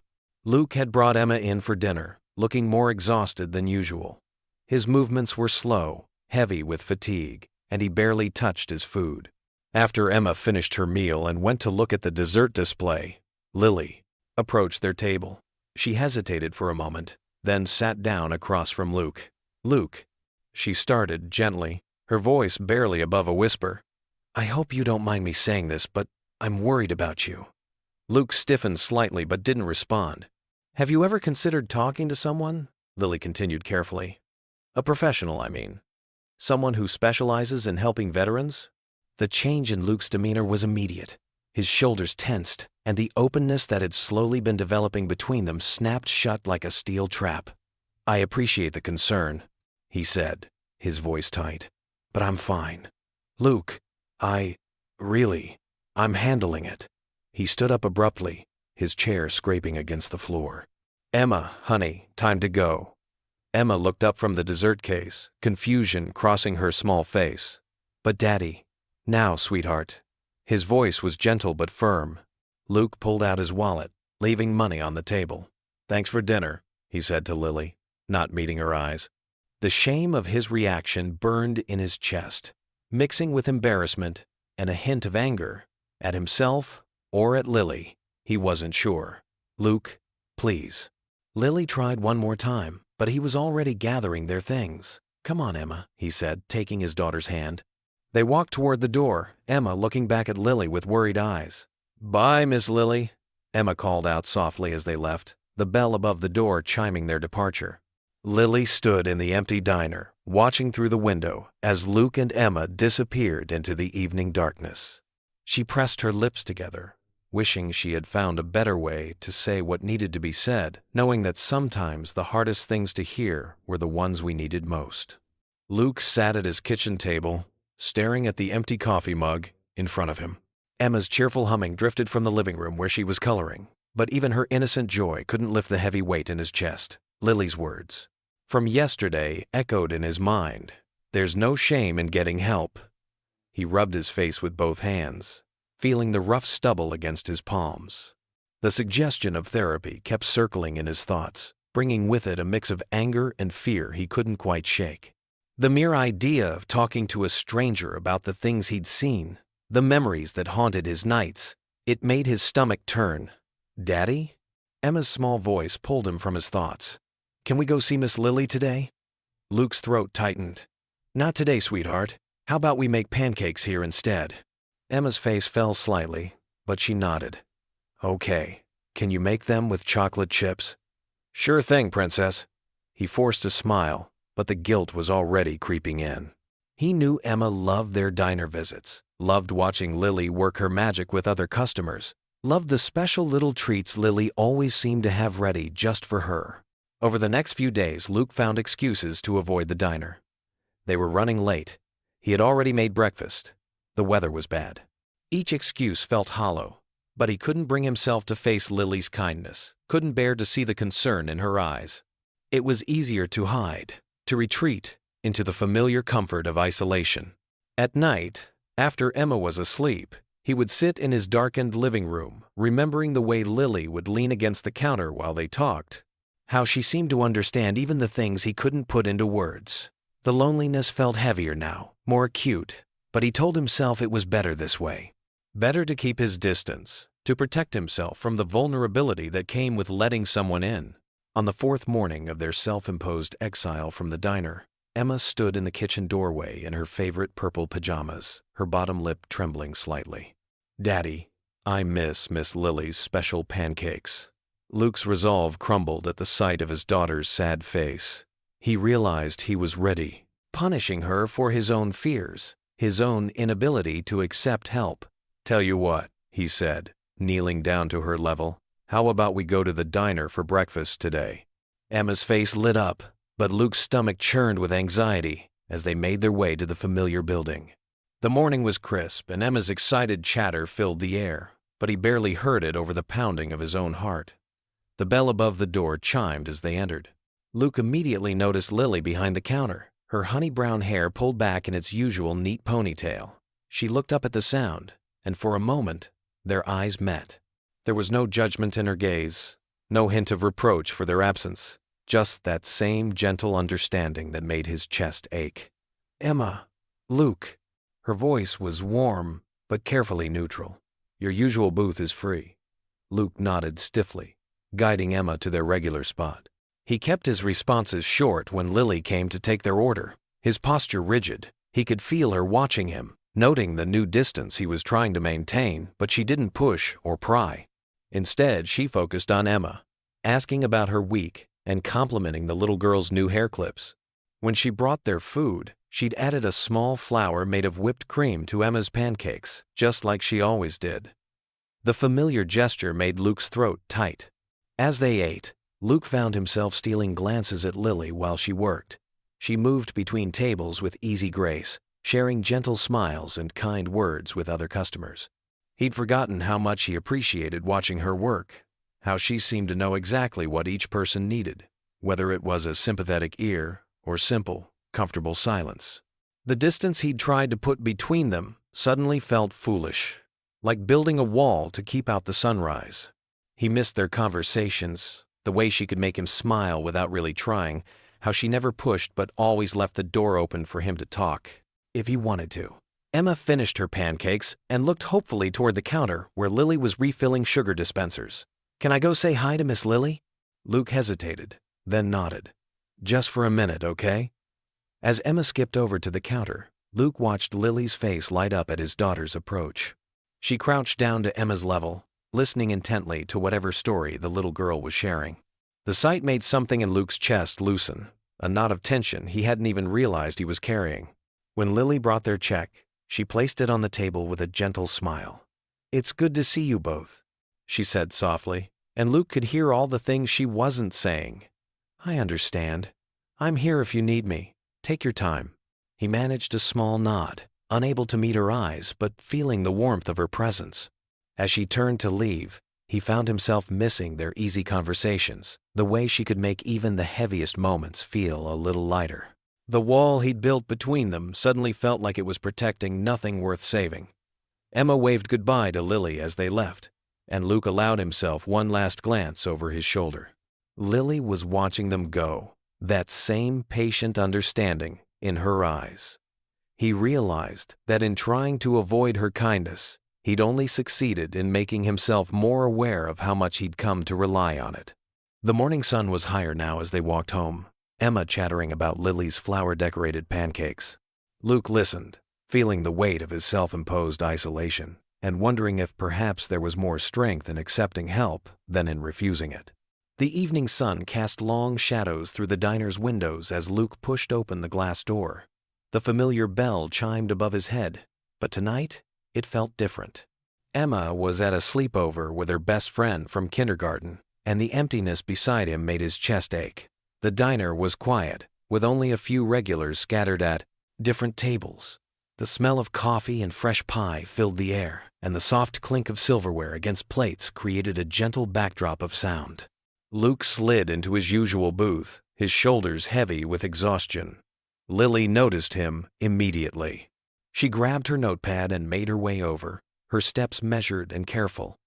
Luke had brought Emma in for dinner, looking more exhausted than usual. His movements were slow, heavy with fatigue, and he barely touched his food. After Emma finished her meal and went to look at the dessert display, Lily approached their table. She hesitated for a moment, then sat down across from Luke. "Luke," she started gently, her voice barely above a whisper. "I hope you don't mind me saying this, but I'm worried about you." Luke stiffened slightly but didn't respond. "Have you ever considered talking to someone?" Lily continued carefully. "A professional, I mean. Someone who specializes in helping veterans?" The change in Luke's demeanor was immediate. His shoulders tensed, and the openness that had slowly been developing between them snapped shut like a steel trap. "I appreciate the concern," he said, his voice tight, "but I'm fine. Luke, I'm handling it." He stood up abruptly, his chair scraping against the floor. "Emma, honey, time to go." Emma looked up from the dessert case, confusion crossing her small face. "But Daddy." "Now, sweetheart." His voice was gentle but firm. Luke pulled out his wallet, leaving money on the table. "Thanks for dinner," he said to Lily, not meeting her eyes. The shame of his reaction burned in his chest, mixing with embarrassment and a hint of anger, at himself or at Lily. He wasn't sure. "Luke, please." Lily tried one more time, but he was already gathering their things. "Come on, Emma," he said, taking his daughter's hand. They walked toward the door, Emma looking back at Lily with worried eyes. "Bye, Miss Lily," Emma called out softly as they left, the bell above the door chiming their departure. Lily stood in the empty diner, watching through the window as Luke and Emma disappeared into the evening darkness. She pressed her lips together, wishing she had found a better way to say what needed to be said, knowing that sometimes the hardest things to hear were the ones we needed most. Luke sat at his kitchen table, staring at the empty coffee mug in front of him. Emma's cheerful humming drifted from the living room where she was coloring, but even her innocent joy couldn't lift the heavy weight in his chest. Lily's words from yesterday echoed in his mind. "There's no shame in getting help." He rubbed his face with both hands, feeling the rough stubble against his palms. The suggestion of therapy kept circling in his thoughts, bringing with it a mix of anger and fear he couldn't quite shake. The mere idea of talking to a stranger about the things he'd seen, the memories that haunted his nights, it made his stomach turn. "Daddy?" Emma's small voice pulled him from his thoughts. "Can we go see Miss Lily today?" Luke's throat tightened. "Not today, sweetheart. How about we make pancakes here instead?" Emma's face fell slightly, but she nodded. "Okay. Can you make them with chocolate chips?" "Sure thing, princess." He forced a smile, but the guilt was already creeping in. He knew Emma loved their diner visits, loved watching Lily work her magic with other customers, loved the special little treats Lily always seemed to have ready just for her. Over the next few days, Luke found excuses to avoid the diner. They were running late. He had already made breakfast. The weather was bad. Each excuse felt hollow, but he couldn't bring himself to face Lily's kindness, couldn't bear to see the concern in her eyes. It was easier to hide, to retreat into the familiar comfort of isolation. At night, after Emma was asleep, he would sit in his darkened living room, remembering the way Lily would lean against the counter while they talked, how she seemed to understand even the things he couldn't put into words. The loneliness felt heavier now, more acute, but he told himself it was better this way. Better to keep his distance, to protect himself from the vulnerability that came with letting someone in. On the fourth morning of their self-imposed exile from the diner, Emma stood in the kitchen doorway in her favorite purple pajamas, her bottom lip trembling slightly. "Daddy, I miss Miss Lily's special pancakes." Luke's resolve crumbled at the sight of his daughter's sad face. He realized he was ready, punishing her for his own fears, his own inability to accept help. "Tell you what," he said, kneeling down to her level, "how about we go to the diner for breakfast today?" Emma's face lit up, but Luke's stomach churned with anxiety as they made their way to the familiar building. The morning was crisp, and Emma's excited chatter filled the air, but he barely heard it over the pounding of his own heart. The bell above the door chimed as they entered. Luke immediately noticed Lily behind the counter, her honey-brown hair pulled back in its usual neat ponytail. She looked up at the sound, and for a moment, their eyes met. There was no judgment in her gaze, no hint of reproach for their absence, just that same gentle understanding that made his chest ache. "Emma, Luke." Her voice was warm, but carefully neutral. "Your usual booth is free." Luke nodded stiffly, guiding Emma to their regular spot. He kept his responses short when Lily came to take their order, his posture rigid. He could feel her watching him, noting the new distance he was trying to maintain, but she didn't push or pry. Instead, she focused on Emma, asking about her week and complimenting the little girl's new hair clips. When she brought their food, she'd added a small flower made of whipped cream to Emma's pancakes, just like she always did. The familiar gesture made Luke's throat tight. As they ate, Luke found himself stealing glances at Lily while she worked. She moved between tables with easy grace, sharing gentle smiles and kind words with other customers. He'd forgotten how much he appreciated watching her work, how she seemed to know exactly what each person needed, whether it was a sympathetic ear or simple, comfortable silence. The distance he'd tried to put between them suddenly felt foolish, like building a wall to keep out the sunrise. He missed their conversations, the way she could make him smile without really trying, how she never pushed but always left the door open for him to talk, if he wanted to. Emma finished her pancakes and looked hopefully toward the counter where Lily was refilling sugar dispensers. "Can I go say hi to Miss Lily?" Luke hesitated, then nodded. "Just for a minute, okay?" As Emma skipped over to the counter, Luke watched Lily's face light up at his daughter's approach. She crouched down to Emma's level, listening intently to whatever story the little girl was sharing. The sight made something in Luke's chest loosen, a knot of tension he hadn't even realized he was carrying. When Lily brought their check, she placed it on the table with a gentle smile. "It's good to see you both," she said softly, and Luke could hear all the things she wasn't saying. "I understand. I'm here if you need me. Take your time." He managed a small nod, unable to meet her eyes but feeling the warmth of her presence. As she turned to leave, he found himself missing their easy conversations, the way she could make even the heaviest moments feel a little lighter. The wall he'd built between them suddenly felt like it was protecting nothing worth saving. Emma waved goodbye to Lily as they left, and Luke allowed himself one last glance over his shoulder. Lily was watching them go, that same patient understanding in her eyes. He realized that in trying to avoid her kindness, he'd only succeeded in making himself more aware of how much he'd come to rely on it. The morning sun was higher now as they walked home, Emma chattering about Lily's flower-decorated pancakes. Luke listened, feeling the weight of his self-imposed isolation, and wondering if perhaps there was more strength in accepting help than in refusing it. The evening sun cast long shadows through the diner's windows as Luke pushed open the glass door. The familiar bell chimed above his head, but tonight it felt different. Emma was at a sleepover with her best friend from kindergarten, and the emptiness beside him made his chest ache. The diner was quiet, with only a few regulars scattered at different tables. The smell of coffee and fresh pie filled the air, and the soft clink of silverware against plates created a gentle backdrop of sound. Luke slid into his usual booth, his shoulders heavy with exhaustion. Lily noticed him immediately. She grabbed her notepad and made her way over, her steps measured and careful.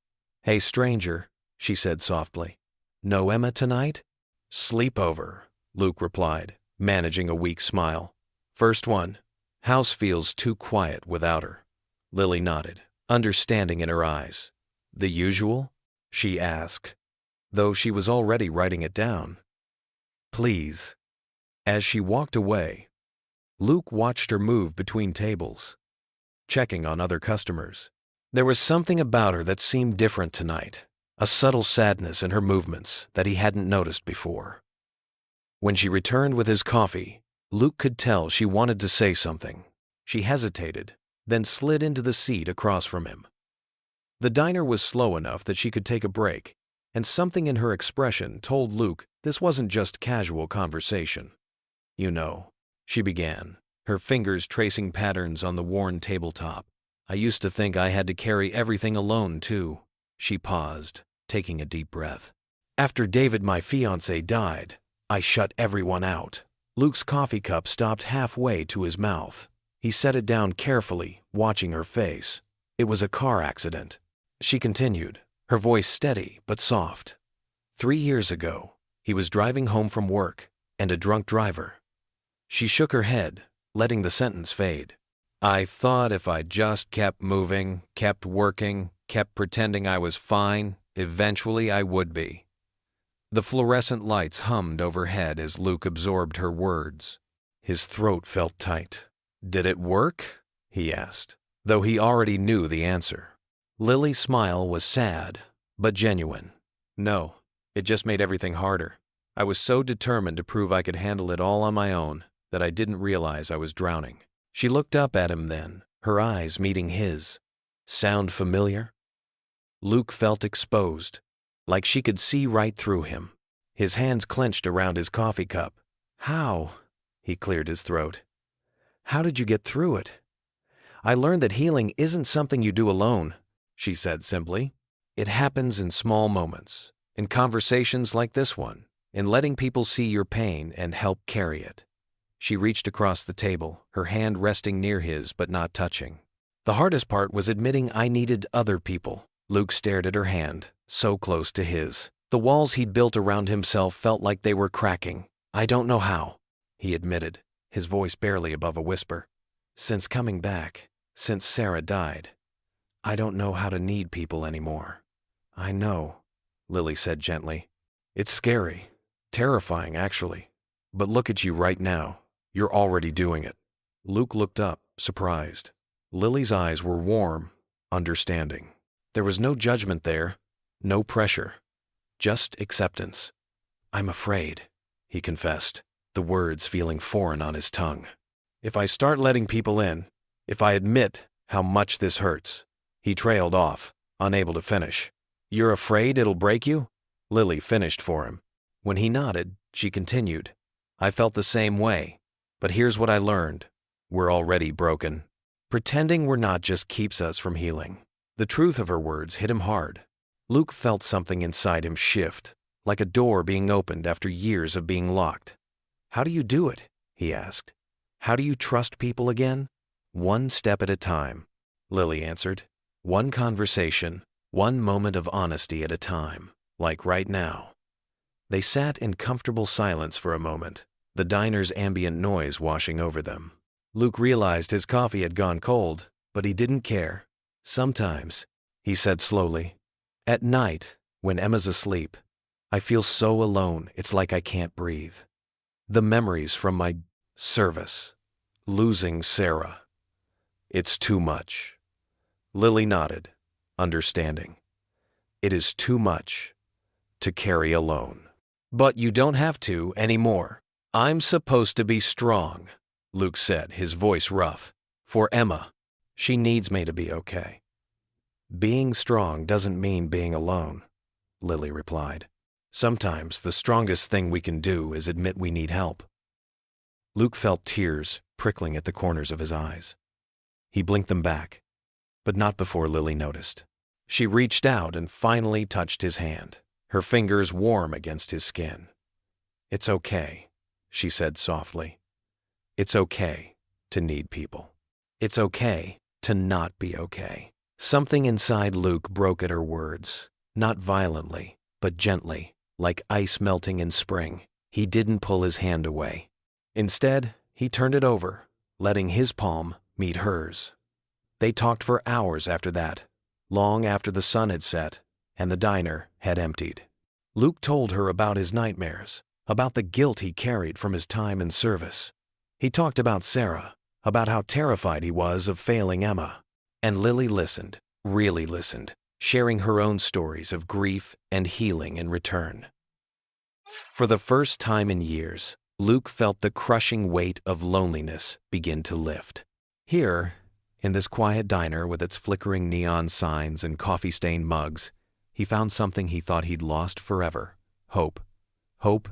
"Hey, stranger," she said softly. "Know Emma tonight?" "Sleepover," Luke replied, managing a weak smile. "First one. House feels too quiet without her." Lily nodded, understanding in her eyes. "The usual?" she asked, though she was already writing it down. "Please." As she walked away, Luke watched her move between tables, checking on other customers. There was something about her that seemed different tonight, a subtle sadness in her movements that he hadn't noticed before. When she returned with his coffee, Luke could tell she wanted to say something. She hesitated, then slid into the seat across from him. The diner was slow enough that she could take a break, and something in her expression told Luke this wasn't just casual conversation. "You know," she began, her fingers tracing patterns on the worn tabletop. "I used to think I had to carry everything alone, too." She paused, taking a deep breath. "After David, my fiancé, died, I shut everyone out." Luke's coffee cup stopped halfway to his mouth. He set it down carefully, watching her face. "It was a car accident," she continued, her voice steady but soft. 3 years ago, he was driving home from work, and a drunk driver." She shook her head, letting the sentence fade. "I thought if I just kept moving, kept working, kept pretending I was fine, eventually I would be." The fluorescent lights hummed overhead as Luke absorbed her words. His throat felt tight. "Did it work?" he asked, though he already knew the answer. Lily's smile was sad, but genuine. "No, it just made everything harder. I was so determined to prove I could handle it all on my own that I didn't realize I was drowning." She looked up at him then, her eyes meeting his. "Sound familiar?" Luke felt exposed, like she could see right through him. His hands clenched around his coffee cup. "How?" He cleared his throat. "How did you get through it?" "I learned that healing isn't something you do alone," she said simply. "It happens in small moments, in conversations like this one, in letting people see your pain and help carry it." She reached across the table, her hand resting near his but not touching. "The hardest part was admitting I needed other people." Luke stared at her hand, so close to his. The walls he'd built around himself felt like they were cracking. "I don't know how," he admitted, his voice barely above a whisper. "Since coming back, since Sarah died, I don't know how to need people anymore." "I know," Lily said gently. "It's scary, terrifying actually. But look at you right now. You're already doing it." Luke looked up, surprised. Lily's eyes were warm, understanding. There was no judgment there, no pressure, just acceptance. "I'm afraid," he confessed, the words feeling foreign on his tongue. "If I start letting people in, if I admit how much this hurts." He trailed off, unable to finish. "You're afraid it'll break you?" Lily finished for him. When he nodded, she continued. "I felt the same way, but here's what I learned. We're already broken. Pretending we're not just keeps us from healing." The truth of her words hit him hard. Luke felt something inside him shift, like a door being opened after years of being locked. "How do you do it?" he asked. "How do you trust people again?" "One step at a time," Lily answered. "One conversation, one moment of honesty at a time, like right now." They sat in comfortable silence for a moment, the diner's ambient noise washing over them. Luke realized his coffee had gone cold, but he didn't care. "Sometimes," he said slowly, "at night, when Emma's asleep, I feel so alone it's like I can't breathe. The memories from my service, losing Sarah. It's too much." Lily nodded, understanding. "It is too much to carry alone." "But you don't have to anymore. I'm supposed to be strong," Luke said, his voice rough. "For Emma. She needs me to be okay." "Being strong doesn't mean being alone," Lily replied. "Sometimes the strongest thing we can do is admit we need help." Luke felt tears prickling at the corners of his eyes. He blinked them back, but not before Lily noticed. She reached out and finally touched his hand, her fingers warm against his skin. "It's okay," she said softly. "It's okay to need people. It's okay to not be okay." Something inside Luke broke at her words, not violently, but gently, like ice melting in spring. He didn't pull his hand away. Instead, he turned it over, letting his palm meet hers. They talked for hours after that, long after the sun had set and the diner had emptied. Luke told her about his nightmares, about the guilt he carried from his time in service. He talked about Sarah, about how terrified he was of failing Emma. And Lily listened, really listened, sharing her own stories of grief and healing in return. For the first time in years, Luke felt the crushing weight of loneliness begin to lift. Here, in this quiet diner with its flickering neon signs and coffee-stained mugs, he found something he thought he'd lost forever: hope. Hope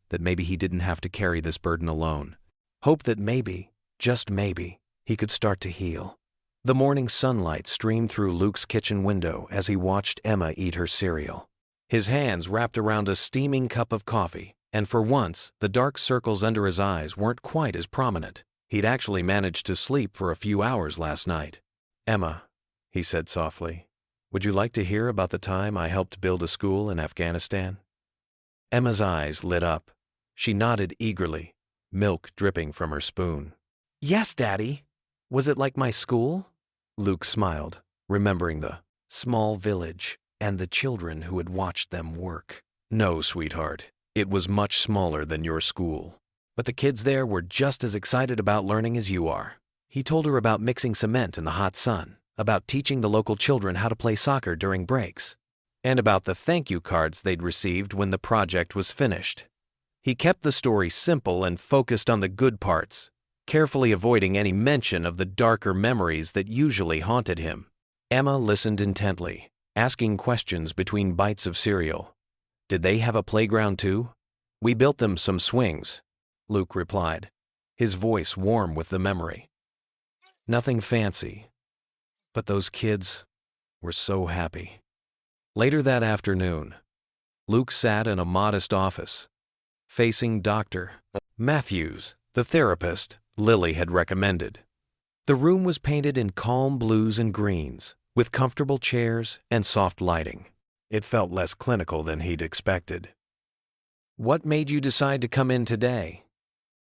that maybe he didn't have to carry this burden alone. Hope that maybe, just maybe, he could start to heal. The morning sunlight streamed through Luke's kitchen window as he watched Emma eat her cereal. His hands wrapped around a steaming cup of coffee, and for once, the dark circles under his eyes weren't quite as prominent. He'd actually managed to sleep for a few hours last night. "Emma," he said softly, "would you like to hear about the time I helped build a school in Afghanistan?" Emma's eyes lit up. She nodded eagerly, milk dripping from her spoon. "Yes, Daddy. Was it like my school?" Luke smiled, remembering the small village and the children who had watched them work. "No, sweetheart. It was much smaller than your school. But the kids there were just as excited about learning as you are." He told her about mixing cement in the hot sun, about teaching the local children how to play soccer during breaks, and about the thank you cards they'd received when the project was finished. He kept the story simple and focused on the good parts, carefully avoiding any mention of the darker memories that usually haunted him. Emma listened intently, asking questions between bites of cereal. "Did they have a playground too?" "We built them some swings," Luke replied, his voice warm with the memory. "Nothing fancy, but those kids were so happy." Later that afternoon, Luke sat in a modest office, facing Dr. Matthews, the therapist Lily had recommended. The room was painted in calm blues and greens, with comfortable chairs and soft lighting. It felt less clinical than he'd expected. "What made you decide to come in today?"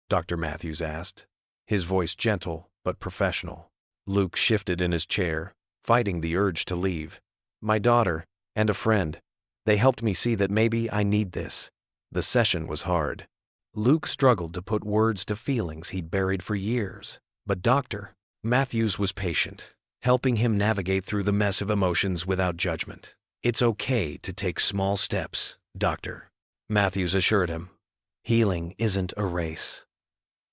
Dr. Matthews asked, his voice gentle but professional. Luke shifted in his chair, fighting the urge to leave. "My daughter and a friend. They helped me see that maybe I need this." The session was hard. Luke struggled to put words to feelings he'd buried for years, but Dr. Matthews was patient, helping him navigate through the mess of emotions without judgment. "It's okay to take small steps, Dr. Matthews assured him. "Healing isn't a race."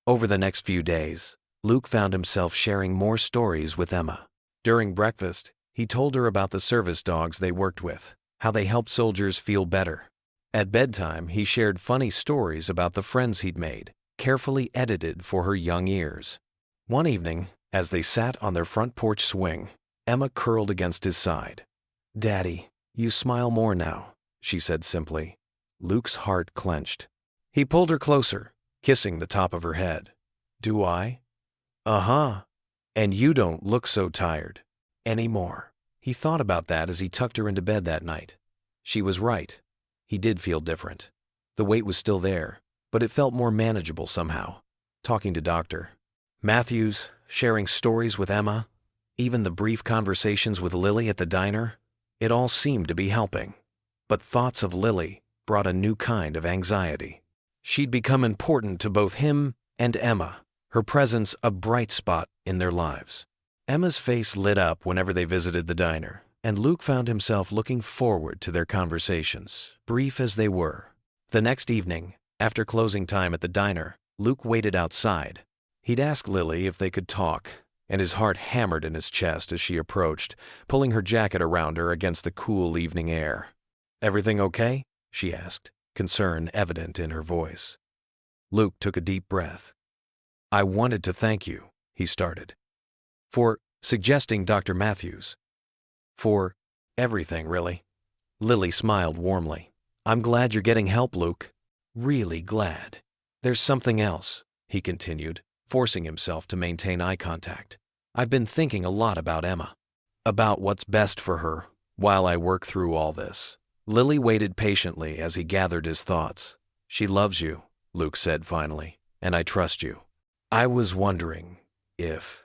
Over the next few days, Luke found himself sharing more stories with Emma. During breakfast, he told her about the service dogs they worked with, how they helped soldiers feel better. At bedtime, he shared funny stories about the friends he'd made, carefully edited for her young ears. One evening, as they sat on their front porch swing, Emma curled against his side. "Daddy, you smile more now," she said simply. Luke's heart clenched. He pulled her closer, kissing the top of her head. "Do I?" "Uh-huh. And you don't look so tired anymore." He thought about that as he tucked her into bed that night. She was right. He did feel different. The weight was still there, but it felt more manageable somehow. Talking to Dr. Matthews, sharing stories with Emma, even the brief conversations with Lily at the diner, it all seemed to be helping. But thoughts of Lily brought a new kind of anxiety. She'd become important to both him and Emma, her presence a bright spot in their lives. Emma's face lit up whenever they visited the diner, and Luke found himself looking forward to their conversations, brief as they were. The next evening, after closing time at the diner, Luke waited outside. He'd asked Lily if they could talk, and his heart hammered in his chest as she approached, pulling her jacket around her against the cool evening air. "Everything okay?" she asked, concern evident in her voice. Luke took a deep breath. "I wanted to thank you," he started, "for suggesting Dr. Matthews. For everything, really." Lily smiled warmly. "I'm glad you're getting help, Luke. Really glad." "There's something else," he continued, forcing himself to maintain eye contact. "I've been thinking a lot about Emma. About what's best for her while I work through all this." Lily waited patiently as he gathered his thoughts. "She loves you," Luke said finally, "and I trust you. I was wondering if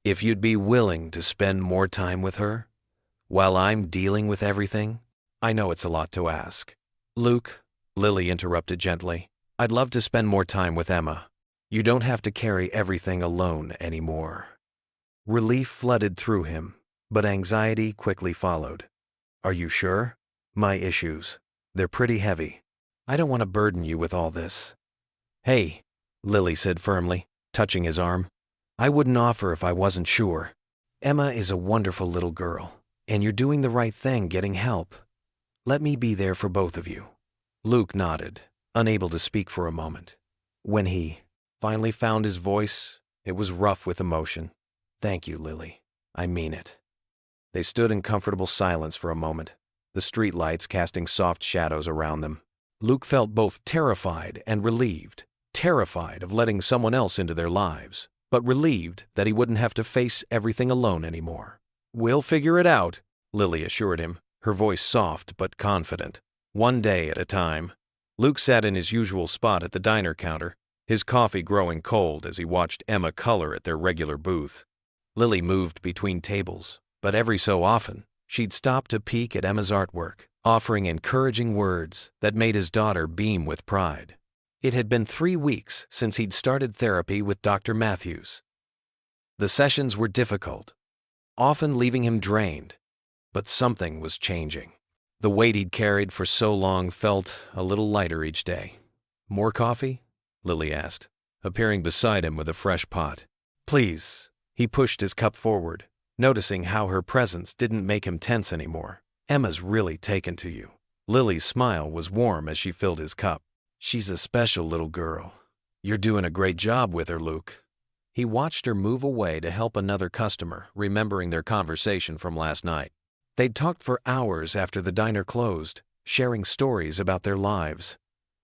you'd be willing to spend more time with her while I'm dealing with everything. I know it's a lot to ask." "Luke," Lily interrupted gently, "I'd love to spend more time with Emma. You don't have to carry everything alone anymore." Relief flooded through him. But anxiety quickly followed. "Are you sure? My issues. They're pretty heavy. I don't want to burden you with all this." "Hey," Lily said firmly, touching his arm. "I wouldn't offer if I wasn't sure. Emma is a wonderful little girl, and you're doing the right thing getting help. Let me be there for both of you." Luke nodded, unable to speak for a moment. When he finally found his voice, it was rough with emotion. "Thank you, Lily. I mean it." They stood in comfortable silence for a moment, the streetlights casting soft shadows around them. Luke felt both terrified and relieved. Terrified of letting someone else into their lives, but relieved that he wouldn't have to face everything alone anymore. "We'll figure it out," Lily assured him, her voice soft but confident. One day at a time. Luke sat in his usual spot at the diner counter, his coffee growing cold as he watched Emma color at their regular booth. Lily moved between tables, but every so often, she'd stop to peek at Emma's artwork, offering encouraging words that made his daughter beam with pride. It had been 3 weeks since he'd started therapy with Dr. Matthews. The sessions were difficult, often leaving him drained, but something was changing. The weight he'd carried for so long felt a little lighter each day. "More coffee?" Lily asked, appearing beside him with a fresh pot. "Please." He pushed his cup forward, noticing how her presence didn't make him tense anymore. "Emma's really taken to you." Lily's smile was warm as she filled his cup. "She's a special little girl. You're doing a great job with her, Luke." He watched her move away to help another customer, remembering their conversation from last night. They'd talked for hours after the diner closed, sharing stories about their lives.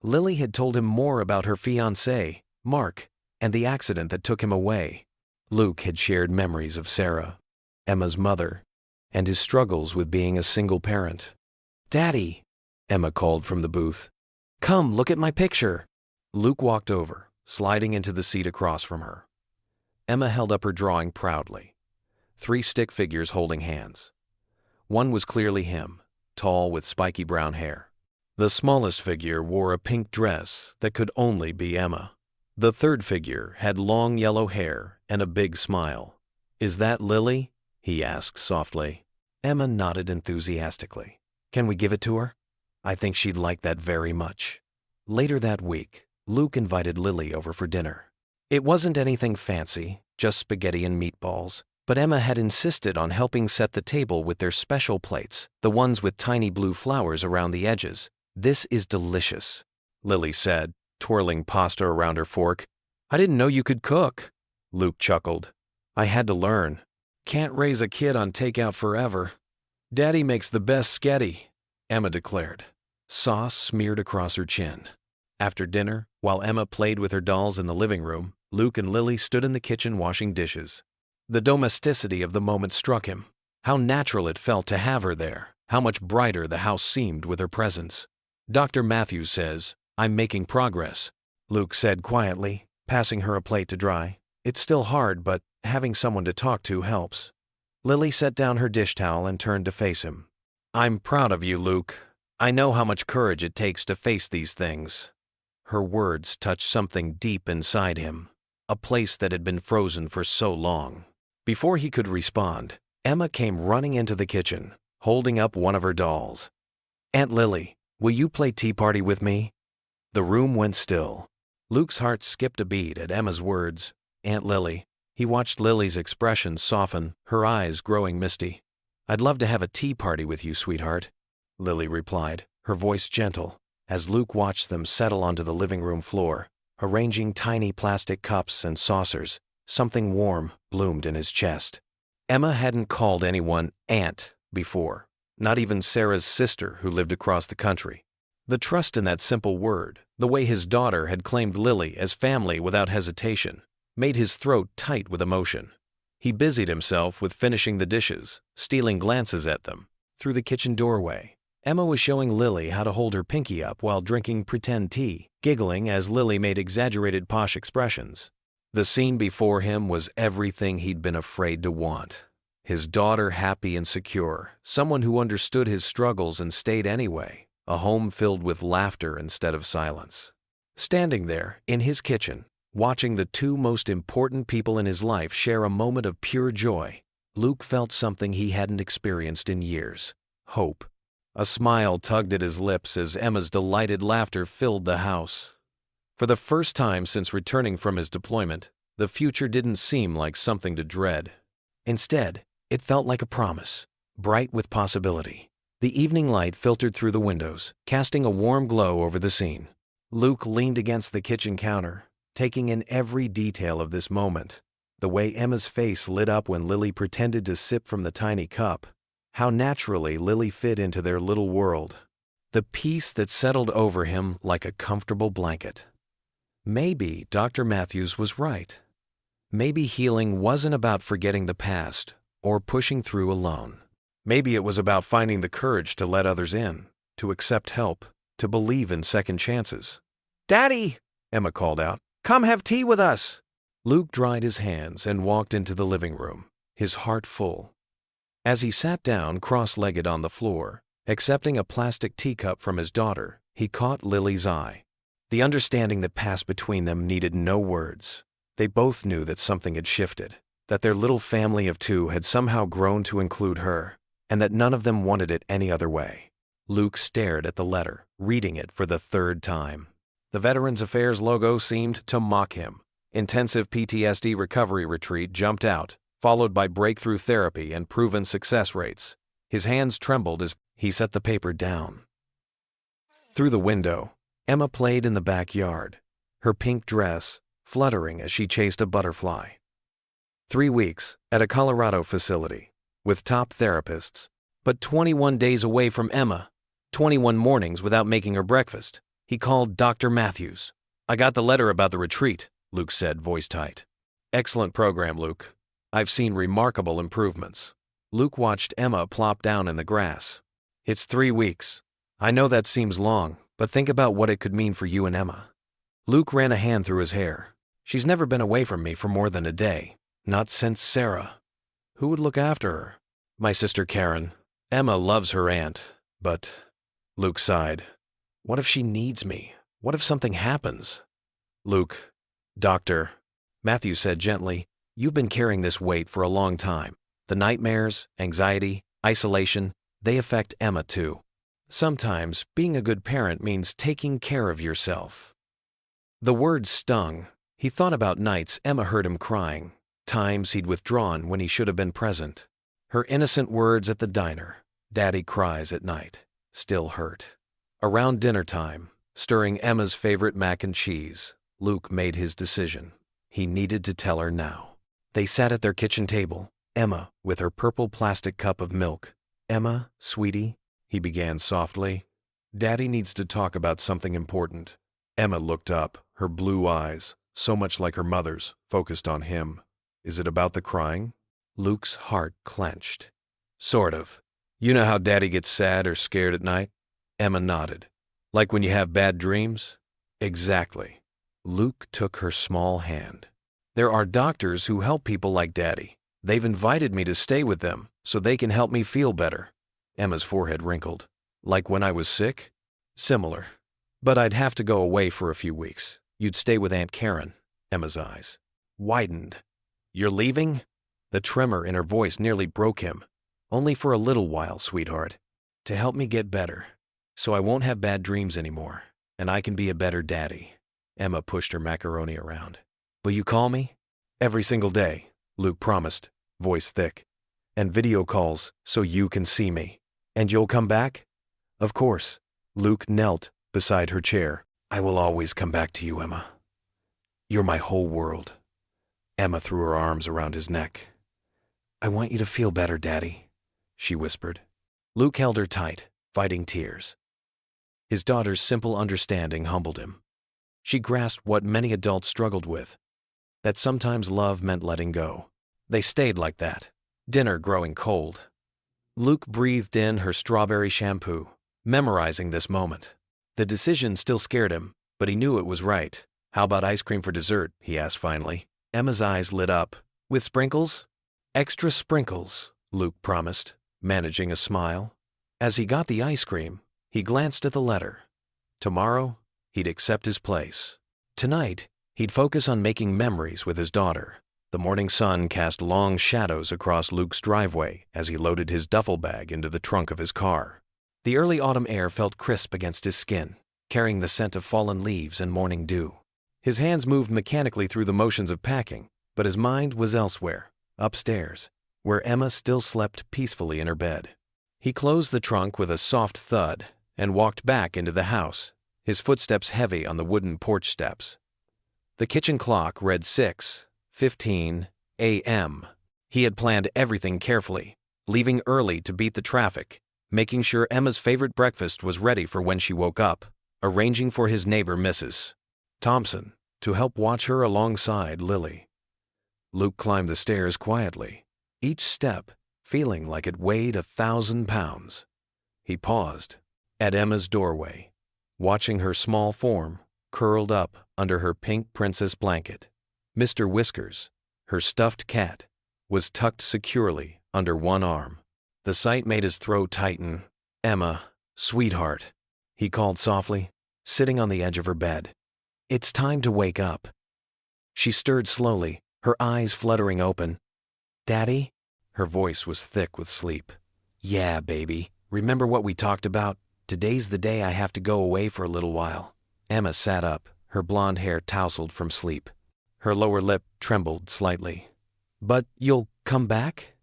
Lily had told him more about her fiancé, Mark, and the accident that took him away. Luke had shared memories of Sarah, Emma's mother, and his struggles with being a single parent. "Daddy," Emma called from the booth. "Come, look at my picture." Luke walked over, sliding into the seat across from her. Emma held up her drawing proudly. 3 stick figures holding hands. One was clearly him, tall with spiky brown hair. The smallest figure wore a pink dress that could only be Emma. The third figure had long yellow hair and a big smile. "Is that Lily?" he asked softly. Emma nodded enthusiastically. "Can we give it to her? I think she'd like that very much." Later that week, Luke invited Lily over for dinner. It wasn't anything fancy, just spaghetti and meatballs, but Emma had insisted on helping set the table with their special plates, the ones with tiny blue flowers around the edges. "This is delicious," Lily said, twirling pasta around her fork. "I didn't know you could cook." Luke chuckled. "I had to learn. Can't raise a kid on takeout forever." "Daddy makes the best sketty," Emma declared, sauce smeared across her chin. After dinner, while Emma played with her dolls in the living room, Luke and Lily stood in the kitchen washing dishes. The domesticity of the moment struck him. How natural it felt to have her there, how much brighter the house seemed with her presence. "Dr. Matthews says, I'm making progress," Luke said quietly, passing her a plate to dry. "It's still hard, but having someone to talk to helps." Lily set down her dish towel and turned to face him. "I'm proud of you, Luke. I know how much courage it takes to face these things." Her words touched something deep inside him, a place that had been frozen for so long. Before he could respond, Emma came running into the kitchen, holding up one of her dolls. "Aunt Lily, will you play tea party with me?" The room went still. Luke's heart skipped a beat at Emma's words, "Aunt Lily." He watched Lily's expression soften, her eyes growing misty. "I'd love to have a tea party with you, sweetheart," Lily replied, her voice gentle, as Luke watched them settle onto the living room floor, arranging tiny plastic cups and saucers. Something warm bloomed in his chest. Emma hadn't called anyone aunt before, not even Sarah's sister who lived across the country. The trust in that simple word, the way his daughter had claimed Lily as family without hesitation, made his throat tight with emotion. He busied himself with finishing the dishes, stealing glances at them. Through the kitchen doorway, Emma was showing Lily how to hold her pinky up while drinking pretend tea, giggling as Lily made exaggerated posh expressions. The scene before him was everything he'd been afraid to want. His daughter happy and secure, someone who understood his struggles and stayed anyway, a home filled with laughter instead of silence. Standing there, in his kitchen, watching the 2 most important people in his life share a moment of pure joy, Luke felt something he hadn't experienced in years: hope. A smile tugged at his lips as Emma's delighted laughter filled the house. For the first time since returning from his deployment, the future didn't seem like something to dread. Instead, it felt like a promise, bright with possibility. The evening light filtered through the windows, casting a warm glow over the scene. Luke leaned against the kitchen counter, taking in every detail of this moment. The way Emma's face lit up when Lily pretended to sip from the tiny cup. How naturally Lily fit into their little world. The peace that settled over him like a comfortable blanket. Maybe Dr. Matthews was right. Maybe healing wasn't about forgetting the past or pushing through alone. Maybe it was about finding the courage to let others in, to accept help, to believe in second chances. "Daddy!" Emma called out. "Come have tea with us!" Luke dried his hands and walked into the living room, his heart full. As he sat down cross-legged on the floor, accepting a plastic teacup from his daughter, he caught Lily's eye. The understanding that passed between them needed no words. They both knew that something had shifted, that their little family of two had somehow grown to include her, and that none of them wanted it any other way. Luke stared at the letter, reading it for the third time. The Veterans Affairs logo seemed to mock him. Intensive PTSD recovery retreat jumped out, followed by breakthrough therapy and proven success rates. His hands trembled as he set the paper down. Through the window, Emma played in the backyard, her pink dress fluttering as she chased a butterfly. 3 weeks at a Colorado facility, with top therapists, but 21 days away from Emma, 21 mornings without making her breakfast. He called Dr. Matthews. "I got the letter about the retreat," Luke said, voice tight. "Excellent program, Luke. I've seen remarkable improvements." Luke watched Emma plop down in the grass. "It's 3 weeks. I know that seems long, but think about what it could mean for you and Emma." Luke ran a hand through his hair. "She's never been away from me for more than a day. Not since Sarah. Who would look after her?" "My sister Karen. Emma loves her aunt, but..." Luke sighed. "What if she needs me? What if something happens?" "Luke, Doctor," Matthew said gently, "you've been carrying this weight for a long time. The nightmares, anxiety, isolation, they affect Emma too. Sometimes being a good parent means taking care of yourself." The words stung. He thought about nights Emma heard him crying, times he'd withdrawn when he should have been present. Her innocent words at the diner, "Daddy cries at night," still hurt. Around dinner time, stirring Emma's favorite mac and cheese, Luke made his decision. He needed to tell her now. They sat at their kitchen table, Emma with her purple plastic cup of milk. "Emma, sweetie," he began softly, "Daddy needs to talk about something important." Emma looked up, her blue eyes, so much like her mother's, focused on him. "Is it about the crying?" Luke's heart clenched. "Sort of. You know how Daddy gets sad or scared at night?" Emma nodded. "Like when you have bad dreams?" "Exactly." Luke took her small hand. "There are doctors who help people like Daddy. They've invited me to stay with them so they can help me feel better." Emma's forehead wrinkled. "Like when I was sick?" "Similar. But I'd have to go away for a few weeks. You'd stay with Aunt Karen." Emma's eyes widened. "You're leaving?" The tremor in her voice nearly broke him. "Only for a little while, sweetheart. To help me get better. So I won't have bad dreams anymore, and I can be a better daddy." Emma pushed her macaroni around. "Will you call me?" "Every single day," Luke promised, voice thick. "And video calls so you can see me. And you'll come back?" "Of course." Luke knelt beside her chair. "I will always come back to you, Emma. You're my whole world." Emma threw her arms around his neck. "I want you to feel better, Daddy," she whispered. Luke held her tight, fighting tears. His daughter's simple understanding humbled him. She grasped what many adults struggled with, that sometimes love meant letting go. They stayed like that, dinner growing cold. Luke breathed in her strawberry shampoo, memorizing this moment. The decision still scared him, but he knew it was right. "How about ice cream for dessert?" he asked finally. Emma's eyes lit up. "With sprinkles?" "Extra sprinkles," Luke promised, managing a smile. As he got the ice cream, he glanced at the letter. Tomorrow, he'd accept his place. Tonight, he'd focus on making memories with his daughter. The morning sun cast long shadows across Luke's driveway as he loaded his duffel bag into the trunk of his car. The early autumn air felt crisp against his skin, carrying the scent of fallen leaves and morning dew. His hands moved mechanically through the motions of packing, but his mind was elsewhere, upstairs, where Emma still slept peacefully in her bed. He closed the trunk with a soft thud and walked back into the house, his footsteps heavy on the wooden porch steps. The kitchen clock read 6:15 a.m. He had planned everything carefully, leaving early to beat the traffic, making sure Emma's favorite breakfast was ready for when she woke up, arranging for his neighbor Mrs. Thompson to help watch her alongside Lily. Luke climbed the stairs quietly, each step feeling like it weighed 1,000 pounds. He paused at Emma's doorway, watching her small form curled up under her pink princess blanket. Mr. Whiskers, her stuffed cat, was tucked securely under one arm. The sight made his throat tighten. "Emma, sweetheart," he called softly, sitting on the edge of her bed. "It's time to wake up." She stirred slowly, her eyes fluttering open. "Daddy?" Her voice was thick with sleep. "Yeah, baby. Remember what we talked about? Today's the day I have to go away for a little while." Emma sat up, her blonde hair tousled from sleep. Her lower lip trembled slightly. "But you'll come back?"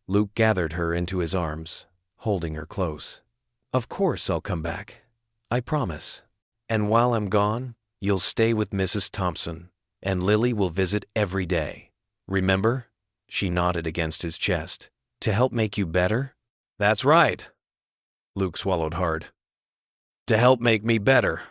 Luke gathered her into his arms, holding her close. "Of course I'll come back. I promise. And while I'm gone, you'll stay with Mrs. Thompson, and Lily will visit every day. Remember?" She nodded against his chest. "To help make you better?" "That's right." Luke swallowed hard. "To help make me better."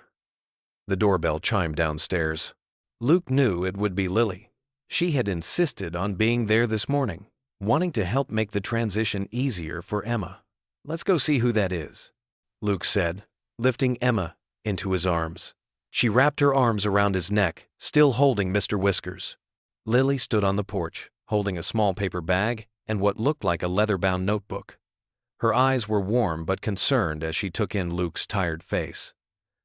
The doorbell chimed downstairs. Luke knew it would be Lily. She had insisted on being there this morning, wanting to help make the transition easier for Emma. "Let's go see who that is," Luke said, lifting Emma into his arms. She wrapped her arms around his neck, still holding Mr. Whiskers. Lily stood on the porch, holding a small paper bag and what looked like a leather-bound notebook. Her eyes were warm but concerned as she took in Luke's tired face.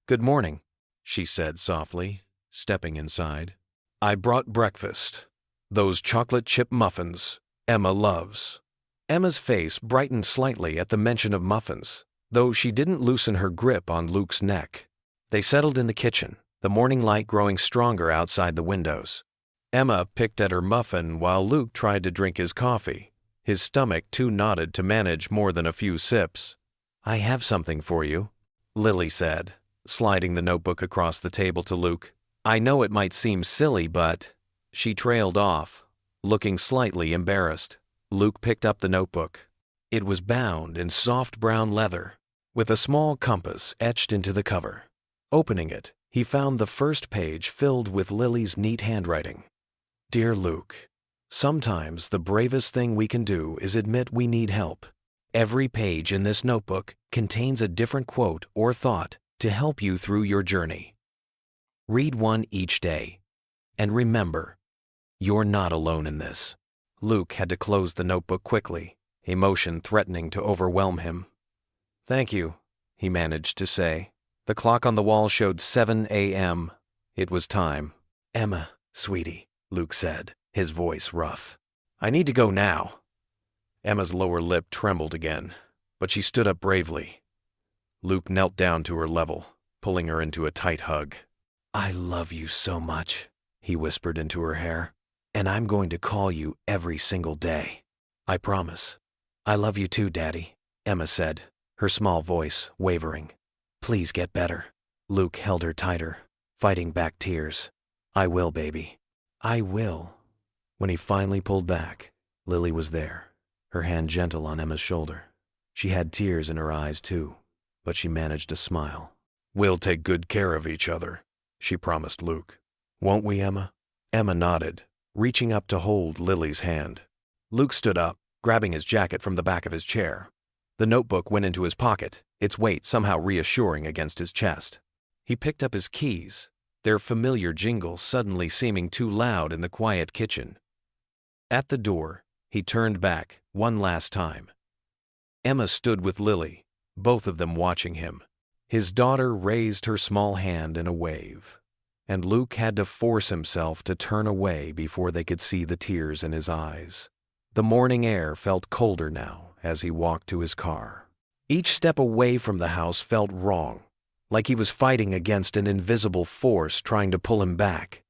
"Good morning," she said softly, stepping inside. "I brought breakfast. Those chocolate chip muffins Emma loves." Emma's face brightened slightly at the mention of muffins, though she didn't loosen her grip on Luke's neck. They settled in the kitchen, the morning light growing stronger outside the windows. Emma picked at her muffin while Luke tried to drink his coffee, his stomach too knotted to manage more than a few sips. "I have something for you," Lily said, sliding the notebook across the table to Luke. "I know it might seem silly, but—" She trailed off, looking slightly embarrassed. Luke picked up the notebook. It was bound in soft brown leather, with a small compass etched into the cover. Opening it, he found the first page filled with Lily's neat handwriting. "Dear Luke, sometimes the bravest thing we can do is admit we need help. Every page in this notebook contains a different quote or thought to help you through your journey. Read one each day. And remember, you're not alone in this." Luke had to close the notebook quickly, emotion threatening to overwhelm him. "Thank you," he managed to say. The clock on the wall showed 7 a.m. It was time. "Emma, sweetie," Luke said, his voice rough. "I need to go now." Emma's lower lip trembled again, but she stood up bravely. Luke knelt down to her level, pulling her into a tight hug. "I love you so much," he whispered into her hair, "and I'm going to call you every single day. I promise." "I love you too, Daddy," Emma said, her small voice wavering. "Please get better." Luke held her tighter, fighting back tears. "I will, baby. I will." When he finally pulled back, Lily was there, her hand gentle on Emma's shoulder. She had tears in her eyes too, but she managed to smile. "We'll take good care of each other," she promised Luke. "Won't we, Emma?" Emma nodded, reaching up to hold Lily's hand. Luke stood up, grabbing his jacket from the back of his chair. The notebook went into his pocket, its weight somehow reassuring against his chest. He picked up his keys, their familiar jingle suddenly seeming too loud in the quiet kitchen. At the door, he turned back one last time. Emma stood with Lily, both of them watching him. His daughter raised her small hand in a wave. and Luke had to force himself to turn away before they could see the tears in his eyes. The morning air felt colder now as he walked to his car. Each step away from the house felt wrong, like he was fighting against an invisible force trying to pull him back.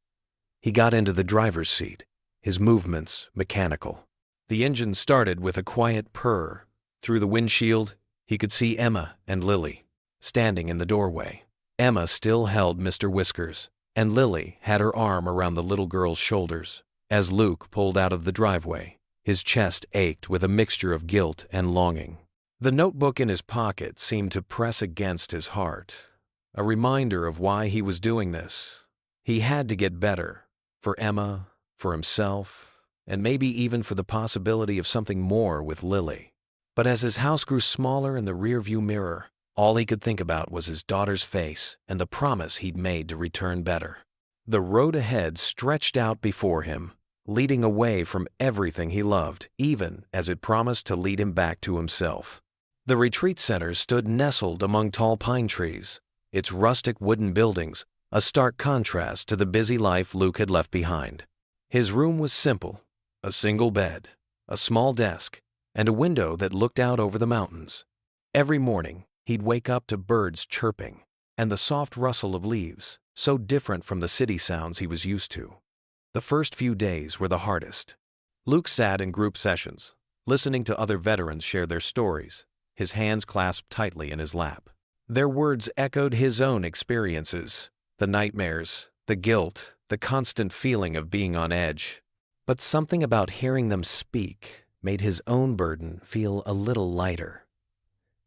He got into the driver's seat, his movements mechanical. The engine started with a quiet purr. Through the windshield, he could see Emma and Lily, standing in the doorway. Emma still held Mr. Whiskers, and Lily had her arm around the little girl's shoulders. As Luke pulled out of the driveway, his chest ached with a mixture of guilt and longing. The notebook in his pocket seemed to press against his heart, a reminder of why he was doing this. He had to get better, for Emma, for himself, and maybe even for the possibility of something more with Lily. But as his house grew smaller in the rearview mirror, all he could think about was his daughter's face and the promise he'd made to return better. The road ahead stretched out before him, leading away from everything he loved, even as it promised to lead him back to himself. The retreat center stood nestled among tall pine trees, its rustic wooden buildings a stark contrast to the busy life Luke had left behind. His room was simple, a single bed, a small desk, and a window that looked out over the mountains. Every morning, he'd wake up to birds chirping and the soft rustle of leaves, so different from the city sounds he was used to. The first few days were the hardest. Luke sat in group sessions, listening to other veterans share their stories, his hands clasped tightly in his lap. Their words echoed his own experiences, the nightmares, the guilt, the constant feeling of being on edge. But something about hearing them speak made his own burden feel a little lighter.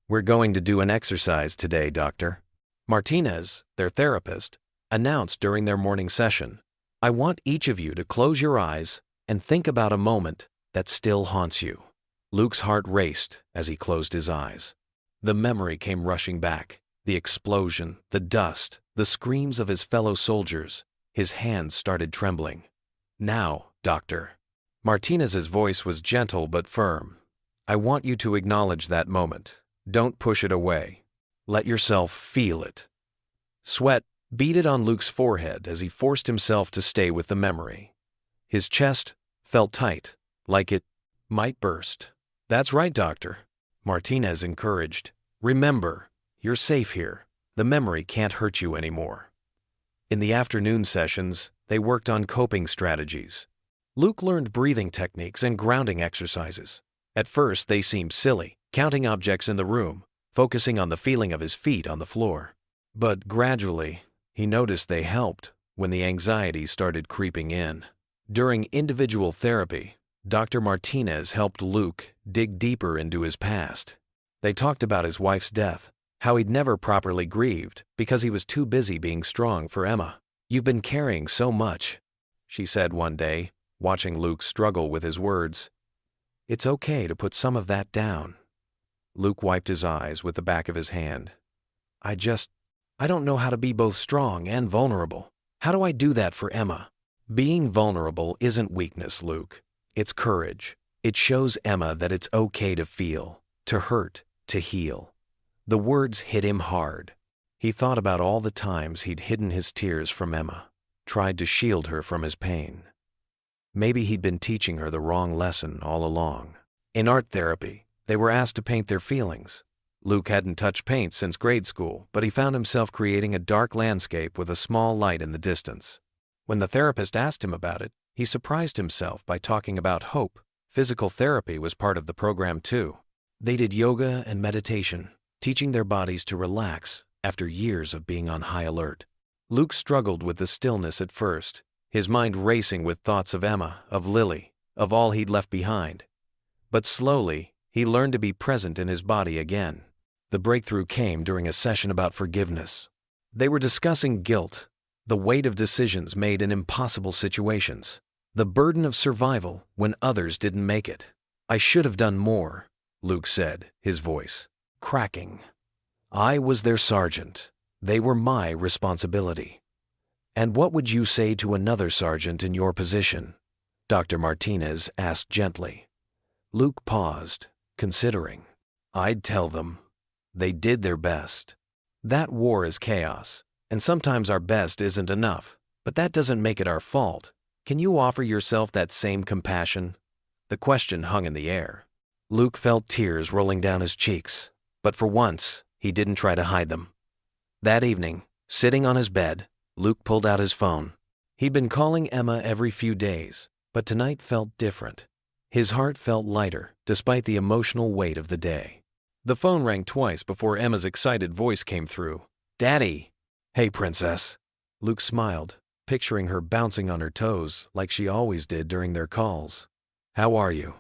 "We're going to do an exercise today, Doctor," Martinez, their therapist, announced during their morning session. "I want each of you to close your eyes and think about a moment that still haunts you." Luke's heart raced as he closed his eyes. The memory came rushing back, the explosion, the dust, the screams of his fellow soldiers. His hands started trembling. "Now, Doctor." Martinez's voice was gentle but firm. "I want you to acknowledge that moment. Don't push it away. Let yourself feel it." Sweat beaded on Luke's forehead as he forced himself to stay with the memory. His chest felt tight, like it might burst. "That's right, Doctor," Martinez encouraged. "Remember, you're safe here. The memory can't hurt you anymore." In the afternoon sessions, they worked on coping strategies. Luke learned breathing techniques and grounding exercises. At first, they seemed silly, counting objects in the room, focusing on the feeling of his feet on the floor. But gradually, he noticed they helped when the anxiety started creeping in. During individual therapy, Dr. Martinez helped Luke dig deeper into his past. They talked about his wife's death, how he'd never properly grieved because he was too busy being strong for Emma. "You've been carrying so much," she said one day, watching Luke struggle with his words. "It's okay to put some of that down." Luke wiped his eyes with the back of his hand. I don't know how to be both strong and vulnerable. How do I do that for Emma?" "Being vulnerable isn't weakness, Luke. It's courage. It shows Emma that it's okay to feel, to hurt, to heal." The words hit him hard. He thought about all the times he'd hidden his tears from Emma, tried to shield her from his pain. Maybe he'd been teaching her the wrong lesson all along. In art therapy, they were asked to paint their feelings. Luke hadn't touched paint since grade school, but he found himself creating a dark landscape with a small light in the distance. When the therapist asked him about it, he surprised himself by talking about hope. Physical therapy was part of the program too. They did yoga and meditation, teaching their bodies to relax after years of being on high alert. Luke struggled with the stillness at first, his mind racing with thoughts of Emma, of Lily, of all he'd left behind. But slowly, he learned to be present in his body again. The breakthrough came during a session about forgiveness. They were discussing guilt, the weight of decisions made in impossible situations, the burden of survival when others didn't make it. "I should have done more," Luke said, his voice cracking. "I was their sergeant. They were my responsibility." "And what would you say to another sergeant in your position?" Dr. Martinez asked gently. Luke paused, considering. "I'd tell them they did their best. That war is chaos, and sometimes our best isn't enough. But that doesn't make it our fault. Can you offer yourself that same compassion? The question hung in the air. Luke felt tears rolling down his cheeks, but for once, he didn't try to hide them. That evening, sitting on his bed, Luke pulled out his phone. He'd been calling Emma every few days, but tonight felt different. His heart felt lighter, despite the emotional weight of the day. The phone rang twice before Emma's excited voice came through. "Daddy!" "Hey, princess." Luke smiled, picturing her bouncing on her toes like she always did during their calls. "How are you?"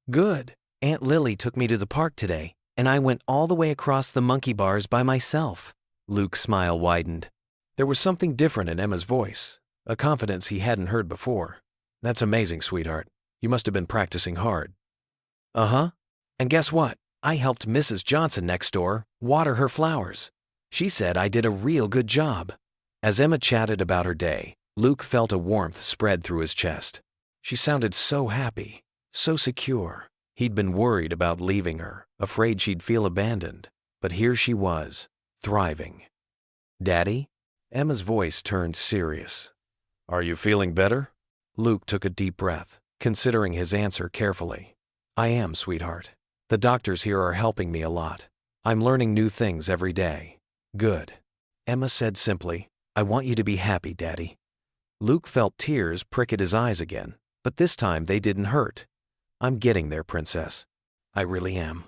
"Good. Aunt Lily took me to the park today, and I went all the way across the monkey bars by myself." Luke's smile widened. There was something different in Emma's voice, a confidence he hadn't heard before. "That's amazing, sweetheart. You must have been practicing hard." "Uh-huh. And guess what? I helped Mrs. Johnson next door water her flowers. She said I did a real good job." As Emma chatted about her day, Luke felt a warmth spread through his chest. She sounded so happy, so secure. He'd been worried about leaving her, afraid she'd feel abandoned. But here she was, thriving. "Daddy?" Emma's voice turned serious. "Are you feeling better?" Luke took a deep breath, considering his answer carefully. "I am, sweetheart. The doctors here are helping me a lot. I'm learning new things every day." "Good." Emma said simply, "I want you to be happy, Daddy." Luke felt tears prick at his eyes again, but this time they didn't hurt. "I'm getting there, princess. I really am."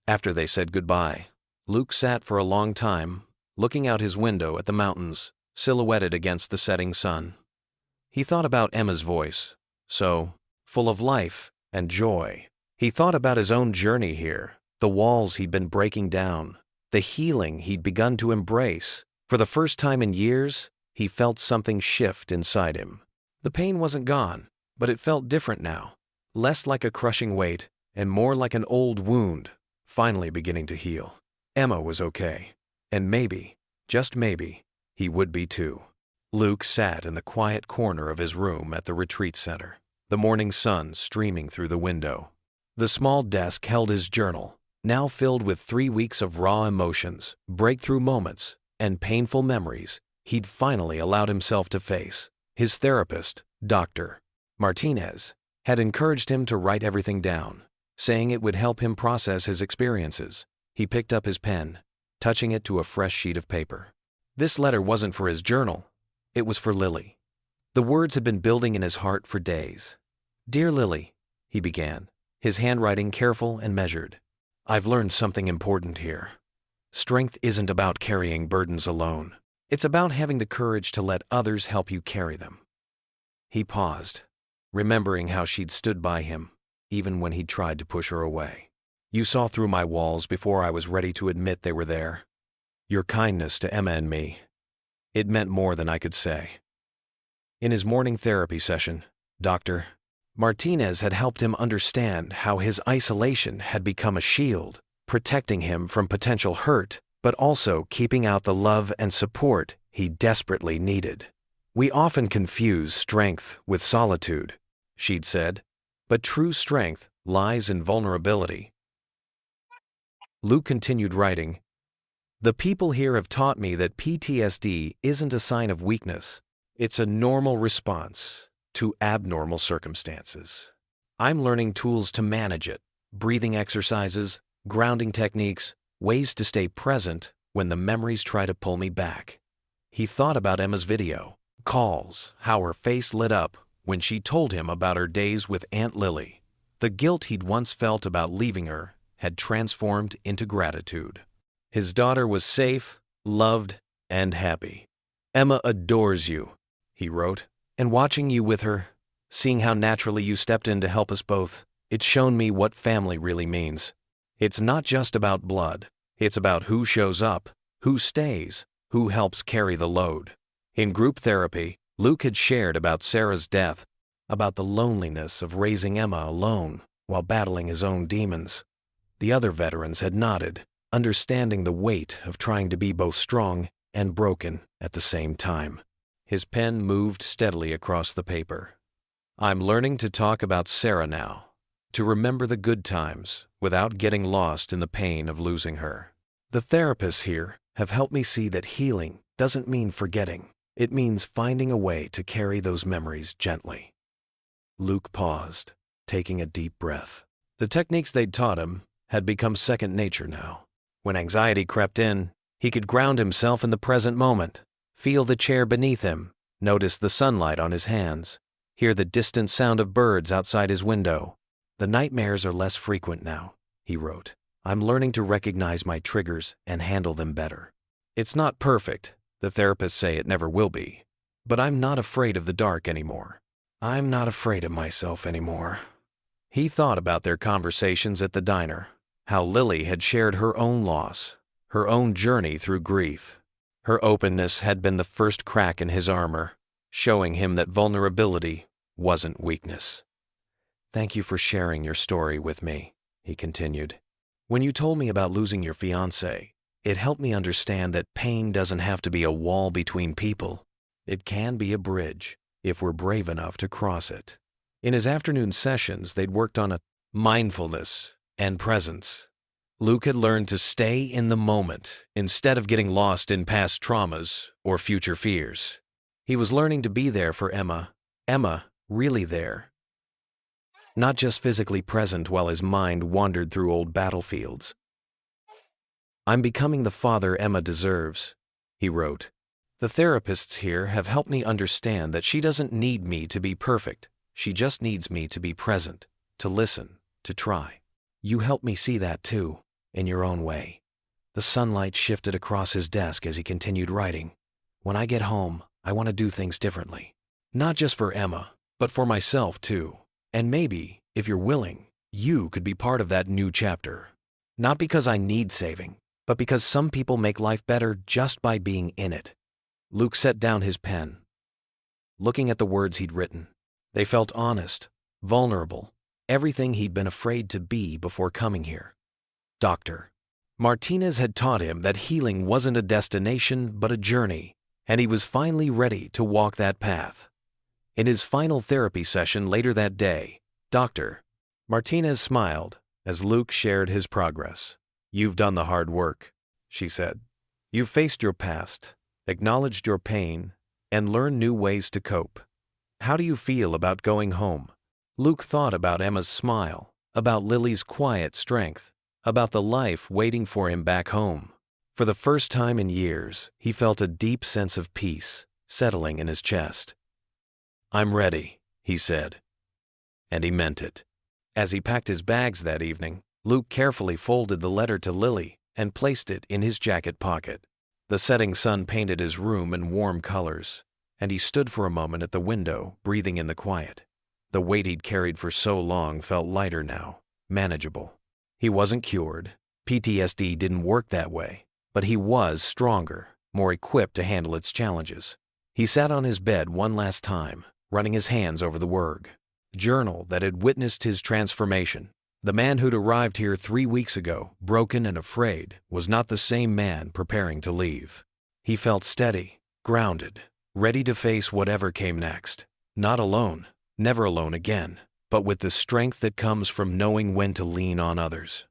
After they said goodbye, Luke sat for a long time, looking out his window at the mountains, silhouetted against the setting sun. He thought about Emma's voice, so full of life and joy. He thought about his own journey here, the walls he'd been breaking down, the healing he'd begun to embrace. For the first time in years, he felt something shift inside him. The pain wasn't gone, but it felt different now, less like a crushing weight and more like an old wound, finally beginning to heal. Emma was okay, and maybe, just maybe, he would be too. Luke sat in the quiet corner of his room at the retreat center, the morning sun streaming through the window. The small desk held his journal, now filled with 3 weeks of raw emotions, breakthrough moments, and painful memories he'd finally allowed himself to face. His therapist, Dr. Martinez, had encouraged him to write everything down, saying it would help him process his experiences. He picked up his pen, touching it to a fresh sheet of paper. This letter wasn't for his journal. It was for Lily. The words had been building in his heart for days. "Dear Lily," he began, his handwriting careful and measured. "I've learned something important here. Strength isn't about carrying burdens alone. It's about having the courage to let others help you carry them." He paused, remembering how she'd stood by him, even when he'd tried to push her away. "You saw through my walls before I was ready to admit they were there. Your kindness to Emma and me, it meant more than I could say." In his morning therapy session, Dr. Martinez had helped him understand how his isolation had become a shield, protecting him from potential hurt, but also keeping out the love and support he desperately needed. "We often confuse strength with solitude," she'd said, "but true strength lies in vulnerability." Luke continued writing, "The people here have taught me that PTSD isn't a sign of weakness. It's a normal response to abnormal circumstances. I'm learning tools to manage it, breathing exercises, grounding techniques, ways to stay present when the memories try to pull me back." He thought about Emma's video, calls, how her face lit up when she told him about her days with Aunt Lily. The guilt he'd once felt about leaving her had transformed into gratitude. His daughter was safe, loved, and happy. "Emma adores you," he wrote, "and watching you with her, seeing how naturally you stepped in to help us both, it's shown me what family really means. It's not just about blood, it's about who shows up, who stays, who helps carry the load." In group therapy, Luke had shared about Sarah's death, about the loneliness of raising Emma alone while battling his own demons. The other veterans had nodded, understanding the weight of trying to be both strong and broken at the same time. His pen moved steadily across the paper. "I'm learning to talk about Sarah now, to remember the good times without getting lost in the pain of losing her. The therapists here have helped me see that healing doesn't mean forgetting. It means finding a way to carry those memories gently. Luke paused, taking a deep breath. The techniques they'd taught him had become second nature now. When anxiety crept in, he could ground himself in the present moment, feel the chair beneath him, notice the sunlight on his hands, hear the distant sound of birds outside his window. The nightmares are less frequent now, he wrote. I'm learning to recognize my triggers and handle them better. It's not perfect, the therapists say it never will be, but I'm not afraid of the dark anymore. I'm not afraid of myself anymore. He thought about their conversations at the diner, how Lily had shared her own loss, her own journey through grief. Her openness had been the first crack in his armor, showing him that vulnerability wasn't weakness. Thank you for sharing your story with me, he continued. When you told me about losing your fiancé, it helped me understand that pain doesn't have to be a wall between people. It can be a bridge, if we're brave enough to cross it. In his afternoon sessions, they'd worked on mindfulness and presence. Luke had learned to stay in the moment instead of getting lost in past traumas or future fears. He was learning to be there for Emma, really there. Not just physically present while his mind wandered through old battlefields. I'm becoming the father Emma deserves, he wrote. The therapists here have helped me understand that she doesn't need me to be perfect. She just needs me to be present, to listen, to try. You helped me see that too, in your own way. The sunlight shifted across his desk as he continued writing. When I get home, I want to do things differently. Not just for Emma, but for myself too. And maybe, if you're willing, you could be part of that new chapter. Not because I need saving, but because some people make life better just by being in it. Luke set down his pen, looking at the words he'd written. They felt honest, vulnerable, everything he'd been afraid to be before coming here. Doctor. Martinez had taught him that healing wasn't a destination but a journey, and he was finally ready to walk that path. In his final therapy session later that day, Dr. Martinez smiled as Luke shared his progress. You've done the hard work, she said. You've faced your past, acknowledged your pain, and learned new ways to cope. How do you feel about going home? Luke thought about Emma's smile, about Lily's quiet strength, about the life waiting for him back home. For the first time in years, he felt a deep sense of peace settling in his chest. I'm ready, he said. And he meant it. As he packed his bags that evening, Luke carefully folded the letter to Lily and placed it in his jacket pocket. The setting sun painted his room in warm colors, and he stood for a moment at the window, breathing in the quiet. The weight he'd carried for so long felt lighter now, manageable. He wasn't cured. PTSD didn't work that way, but he was stronger, more equipped to handle its challenges. He sat on his bed one last time, running his hands over the journal that had witnessed his transformation. The man who'd arrived here 3 weeks ago, broken and afraid, was not the same man preparing to leave. He felt steady, grounded, ready to face whatever came next. Not alone, never alone again, but with the strength that comes from knowing when to lean on others.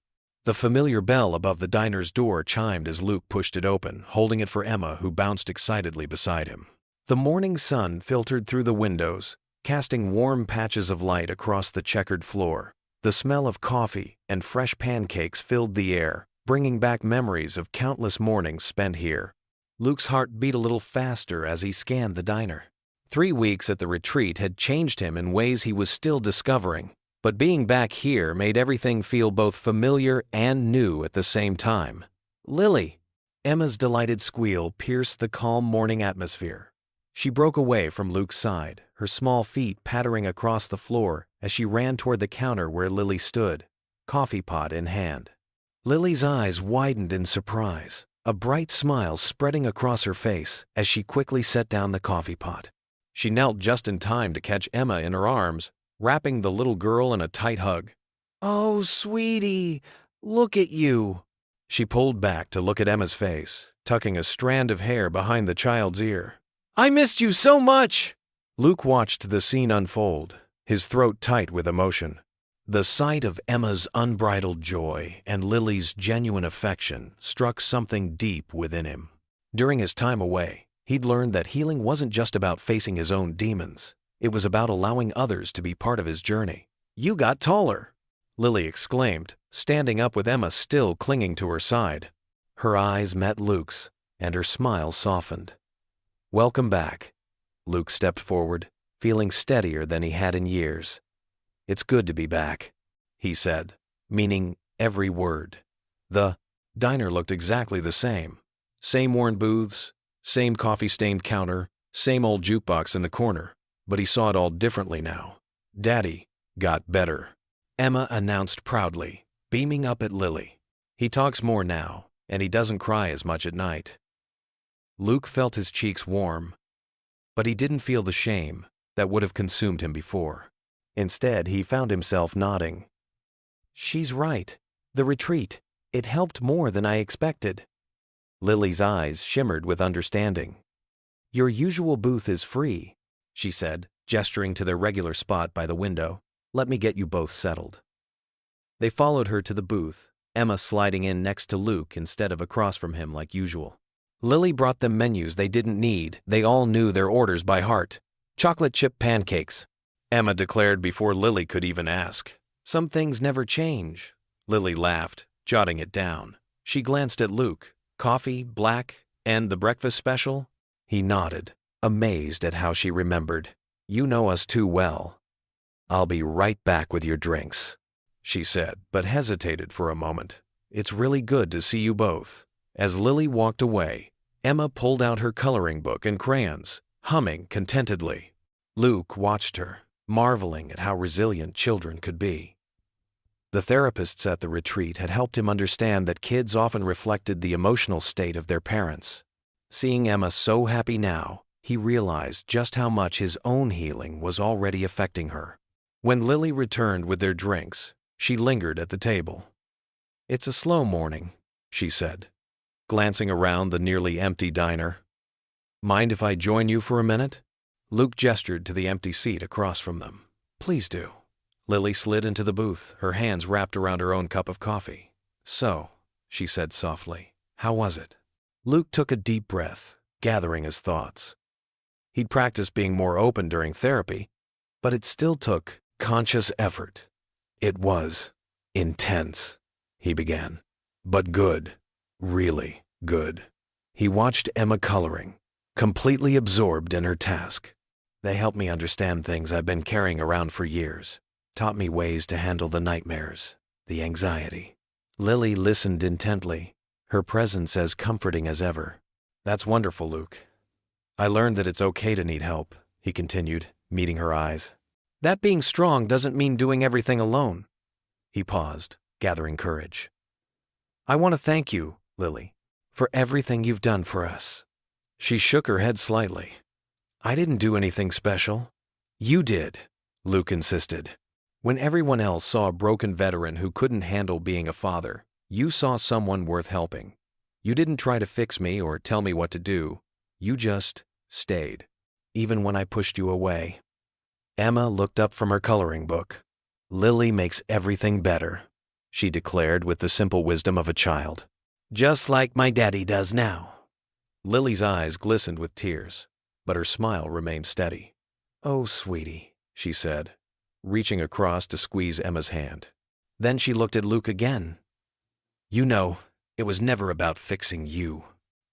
The familiar bell above the diner's door chimed as Luke pushed it open, holding it for Emma, who bounced excitedly beside him. The morning sun filtered through the windows, casting warm patches of light across the checkered floor. The smell of coffee and fresh pancakes filled the air, bringing back memories of countless mornings spent here. Luke's heart beat a little faster as he scanned the diner. 3 weeks at the retreat had changed him in ways he was still discovering, but being back here made everything feel both familiar and new at the same time. Lily! Emma's delighted squeal pierced the calm morning atmosphere. She broke away from Luke's side, her small feet pattering across the floor as she ran toward the counter where Lily stood, coffee pot in hand. Lily's eyes widened in surprise, a bright smile spreading across her face as she quickly set down the coffee pot. She knelt just in time to catch Emma in her arms, wrapping the little girl in a tight hug. "Oh, sweetie, look at you." She pulled back to look at Emma's face, tucking a strand of hair behind the child's ear. "I missed you so much!" Luke watched the scene unfold, his throat tight with emotion. The sight of Emma's unbridled joy and Lily's genuine affection struck something deep within him. During his time away, He'd learned that healing wasn't just about facing his own demons. It was about allowing others to be part of his journey. "You got taller!" Lily exclaimed, standing up with Emma still clinging to her side. Her eyes met Luke's, and her smile softened. "Welcome back." Luke stepped forward, feeling steadier than he had in years. "It's good to be back," he said, meaning every word. The diner looked exactly the same. Same worn booths, same coffee-stained counter, same old jukebox in the corner, but he saw it all differently now. "Daddy got better," Emma announced proudly, beaming up at Lily. "He talks more now, and he doesn't cry as much at night." Luke felt his cheeks warm, but he didn't feel the shame that would have consumed him before. Instead, he found himself nodding. "She's right. The retreat, it helped more than I expected." Lily's eyes shimmered with understanding. "Your usual booth is free," she said, gesturing to their regular spot by the window. "Let me get you both settled." They followed her to the booth, Emma sliding in next to Luke instead of across from him like usual. Lily brought them menus they didn't need. They all knew their orders by heart. "Chocolate chip pancakes," Emma declared before Lily could even ask. "Some things never change." Lily laughed, jotting it down. She glanced at Luke. "Coffee, black, and the breakfast special?" He nodded, amazed at how she remembered. "You know us too well." "I'll be right back with your drinks," she said, but hesitated for a moment. "It's really good to see you both." As Lily walked away, Emma pulled out her coloring book and crayons, humming contentedly. Luke watched her, marveling at how resilient children could be. The therapists at the retreat had helped him understand that kids often reflected the emotional state of their parents. Seeing Emma so happy now, he realized just how much his own healing was already affecting her. When Lily returned with their drinks, she lingered at the table. "It's a slow morning," she said, glancing around the nearly empty diner. "Mind if I join you for a minute?" Luke gestured to the empty seat across from them. "Please do." Lily slid into the booth, her hands wrapped around her own cup of coffee. "So," she said softly, "how was it?" Luke took a deep breath, gathering his thoughts. He'd practiced being more open during therapy, but it still took conscious effort. "It was intense," he began, "but good. Really good." He watched Emma coloring, completely absorbed in her task. "They helped me understand things I've been carrying around for years, taught me ways to handle the nightmares, the anxiety." Lily listened intently, her presence as comforting as ever. "That's wonderful, Luke. I learned that it's okay to need help," he continued, meeting her eyes. "That being strong doesn't mean doing everything alone." He paused, gathering courage. "I want to thank you, Lily, for everything you've done for us." She shook her head slightly. "I didn't do anything special." "You did," Luke insisted. "When everyone else saw a broken veteran who couldn't handle being a father, you saw someone worth helping. You didn't try to fix me or tell me what to do. You just stayed, even when I pushed you away." Emma looked up from her coloring book. "Lily makes everything better," she declared with the simple wisdom of a child. "Just like my daddy does now." Lily's eyes glistened with tears, but her smile remained steady. "Oh, sweetie," she said, reaching across to squeeze Emma's hand. Then she looked at Luke again. "You know, it was never about fixing you.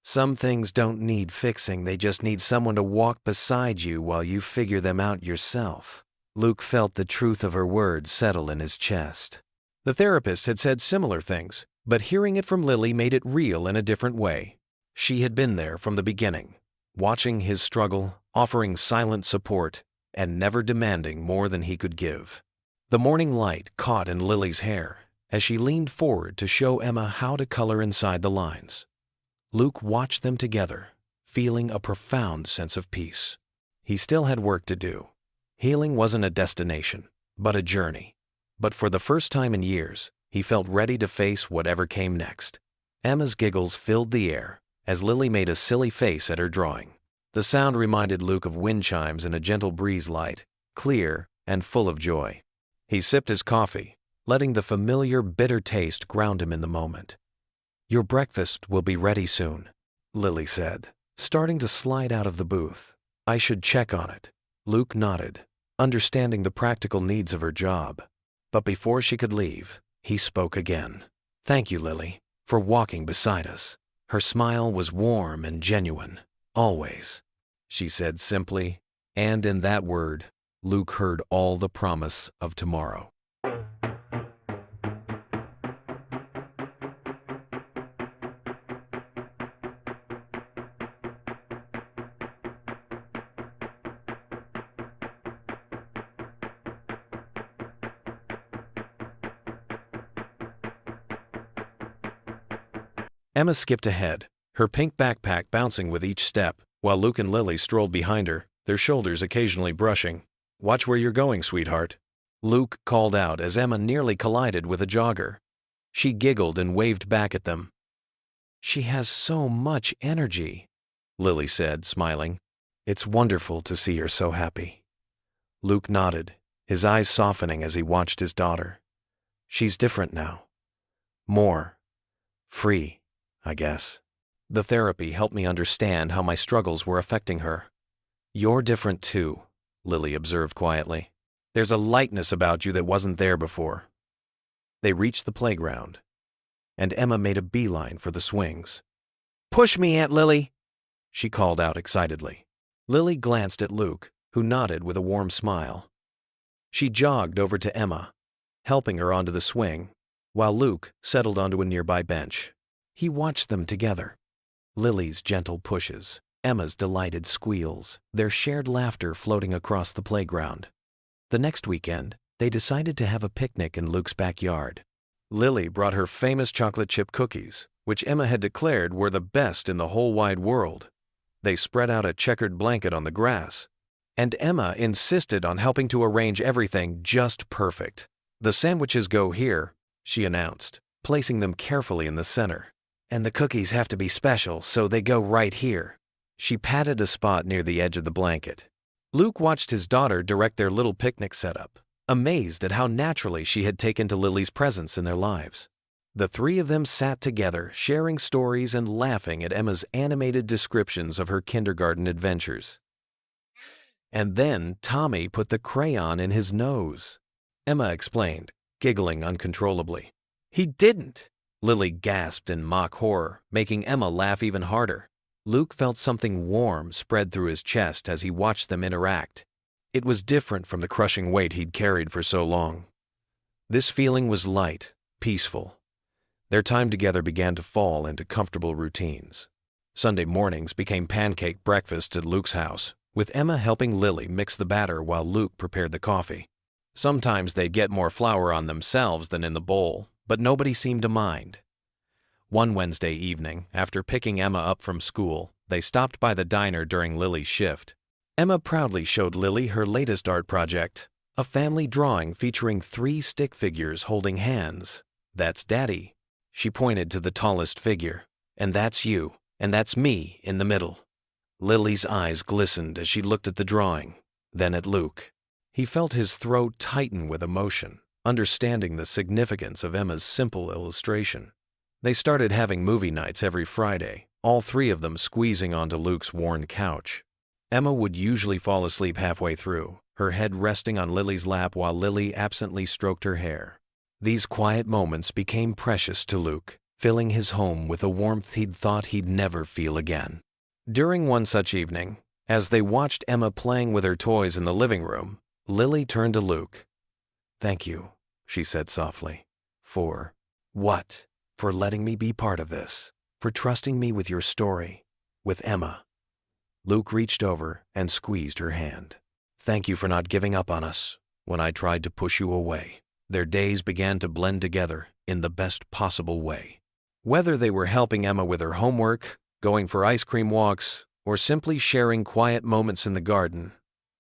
Some things don't need fixing, they just need someone to walk beside you while you figure them out yourself." Luke felt the truth of her words settle in his chest. The therapist had said similar things, but hearing it from Lily made it real in a different way. She had been there from the beginning, watching his struggle, offering silent support, and never demanding more than he could give. The morning light caught in Lily's hair as she leaned forward to show Emma how to color inside the lines. Luke watched them together, feeling a profound sense of peace. He still had work to do. Healing wasn't a destination, but a journey. But for the first time in years, he felt ready to face whatever came next. Emma's giggles filled the air as Lily made a silly face at her drawing. The sound reminded Luke of wind chimes in a gentle breeze, light, clear, and full of joy. He sipped his coffee, letting the familiar bitter taste ground him in the moment. "Your breakfast will be ready soon," Lily said, starting to slide out of the booth. I should check on it. Luke nodded, understanding the practical needs of her job. But before she could leave, he spoke again. Thank you, Lily, for walking beside us. Her smile was warm and genuine. Always, she said simply, and in that word, Luke heard all the promise of tomorrow. Emma skipped ahead, her pink backpack bouncing with each step, while Luke and Lily strolled behind her, their shoulders occasionally brushing. Watch where you're going, sweetheart, Luke called out as Emma nearly collided with a jogger. She giggled and waved back at them. She has so much energy, Lily said, smiling. It's wonderful to see her so happy. Luke nodded, his eyes softening as he watched his daughter. She's different now. More free, I guess. The therapy helped me understand how my struggles were affecting her. You're different too, Lily observed quietly. There's a lightness about you that wasn't there before. They reached the playground, and Emma made a beeline for the swings. Push me, Aunt Lily, she called out excitedly. Lily glanced at Luke, who nodded with a warm smile. She jogged over to Emma, helping her onto the swing, while Luke settled onto a nearby bench. He watched them together. Lily's gentle pushes, Emma's delighted squeals, their shared laughter floating across the playground. The next weekend, they decided to have a picnic in Luke's backyard. Lily brought her famous chocolate chip cookies, which Emma had declared were the best in the whole wide world. They spread out a checkered blanket on the grass, and Emma insisted on helping to arrange everything just perfect. The sandwiches go here, she announced, placing them carefully in the center. And the cookies have to be special, so they go right here. She patted a spot near the edge of the blanket. Luke watched his daughter direct their little picnic setup, amazed at how naturally she had taken to Lily's presence in their lives. The three of them sat together, sharing stories and laughing at Emma's animated descriptions of her kindergarten adventures. And then Tommy put the crayon in his nose, Emma explained, giggling uncontrollably. He didn't! Lily gasped in mock horror, making Emma laugh even harder. Luke felt something warm spread through his chest as he watched them interact. It was different from the crushing weight he'd carried for so long. This feeling was light, peaceful. Their time together began to fall into comfortable routines. Sunday mornings became pancake breakfasts at Luke's house, with Emma helping Lily mix the batter while Luke prepared the coffee. Sometimes they'd get more flour on themselves than in the bowl, but nobody seemed to mind. One Wednesday evening, after picking Emma up from school, they stopped by the diner during Lily's shift. Emma proudly showed Lily her latest art project, a family drawing featuring 3 stick figures holding hands. That's Daddy. She pointed to the tallest figure. And that's you, and that's me in the middle. Lily's eyes glistened as she looked at the drawing, then at Luke. He felt his throat tighten with emotion, understanding the significance of Emma's simple illustration. They started having movie nights every Friday, all 3 of them squeezing onto Luke's worn couch. Emma would usually fall asleep halfway through, her head resting on Lily's lap while Lily absently stroked her hair. These quiet moments became precious to Luke, filling his home with a warmth he'd thought he'd never feel again. During one such evening, as they watched Emma playing with her toys in the living room, Lily turned to Luke. Thank you, she said softly. For what? For letting me be part of this. For trusting me with your story. With Emma. Luke reached over and squeezed her hand. Thank you for not giving up on us when I tried to push you away. Their days began to blend together in the best possible way. Whether they were helping Emma with her homework, going for ice cream walks, or simply sharing quiet moments in the garden,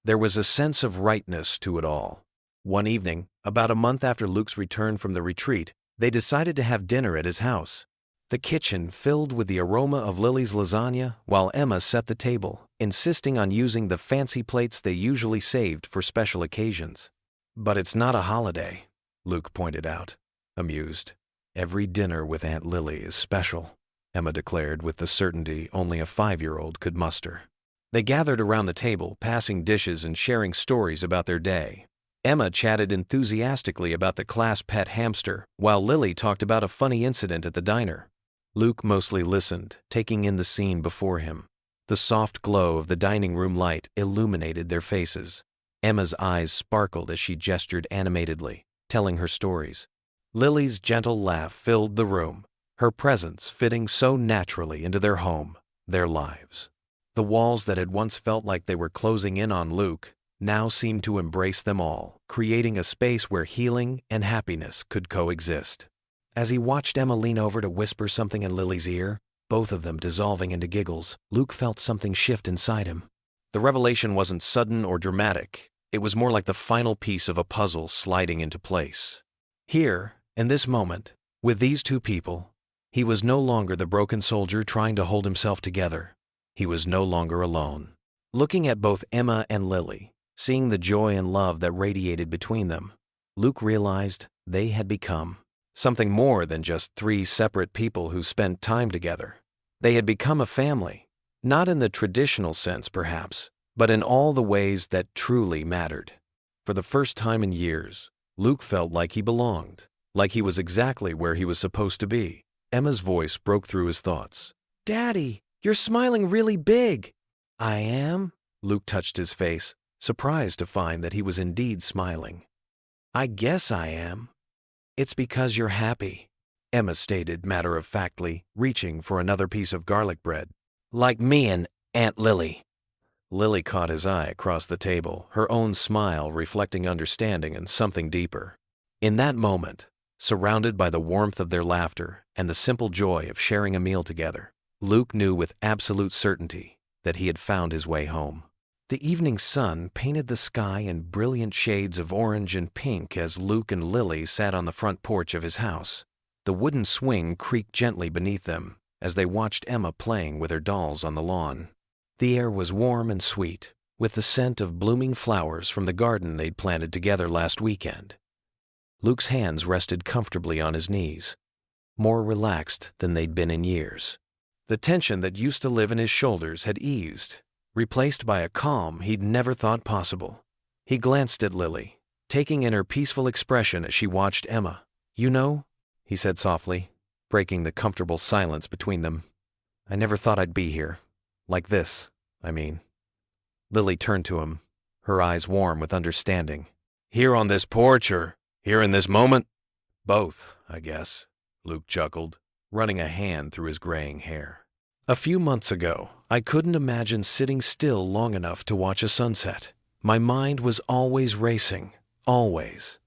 there was a sense of rightness to it all. One evening, about a month after Luke's return from the retreat, they decided to have dinner at his house. The kitchen filled with the aroma of Lily's lasagna while Emma set the table, insisting on using the fancy plates they usually saved for special occasions. But it's not a holiday, Luke pointed out, amused. Every dinner with Aunt Lily is special. Emma declared with the certainty only a 5-year-old could muster. They gathered around the table, passing dishes and sharing stories about their day. Emma chatted enthusiastically about the class pet hamster, while Lily talked about a funny incident at the diner. Luke mostly listened, taking in the scene before him. The soft glow of the dining room light illuminated their faces. Emma's eyes sparkled as she gestured animatedly, telling her stories. Lily's gentle laugh filled the room, her presence fitting so naturally into their home, their lives. The walls that had once felt like they were closing in on Luke now seemed to embrace them all, creating a space where healing and happiness could coexist. As he watched Emma lean over to whisper something in Lily's ear, both of them dissolving into giggles, Luke felt something shift inside him. The revelation wasn't sudden or dramatic. It was more like the final piece of a puzzle sliding into place. Here, in this moment, with these two people, he was no longer the broken soldier trying to hold himself together. He was no longer alone. Looking at both Emma and Lily, seeing the joy and love that radiated between them, Luke realized they had become something more than just 3 separate people who spent time together. They had become a family, not in the traditional sense perhaps, but in all the ways that truly mattered. For the first time in years, Luke felt like he belonged, like he was exactly where he was supposed to be. Emma's voice broke through his thoughts. "Daddy, you're smiling really big." "I am?" Luke touched his face, surprised to find that he was indeed smiling. "I guess I am." "It's because you're happy," Emma stated matter-of-factly, reaching for another piece of garlic bread. "Like me and Aunt Lily." Lily caught his eye across the table, her own smile reflecting understanding and something deeper. In that moment, surrounded by the warmth of their laughter and the simple joy of sharing a meal together, Luke knew with absolute certainty that he had found his way home. The evening sun painted the sky in brilliant shades of orange and pink as Luke and Lily sat on the front porch of his house. The wooden swing creaked gently beneath them as they watched Emma playing with her dolls on the lawn. The air was warm and sweet, with the scent of blooming flowers from the garden they'd planted together last weekend. Luke's hands rested comfortably on his knees, more relaxed than they'd been in years. The tension that used to live in his shoulders had eased, replaced by a calm he'd never thought possible. He glanced at Lily, taking in her peaceful expression as she watched Emma. "You know," he said softly, breaking the comfortable silence between them, "I never thought I'd be here. Like this, I mean." Lily turned to him, her eyes warm with understanding. "Here on this porch or here in this moment?" "Both, I guess," Luke chuckled, running a hand through his graying hair. "A few months ago, I couldn't imagine sitting still long enough to watch a sunset. My mind was always racing, always."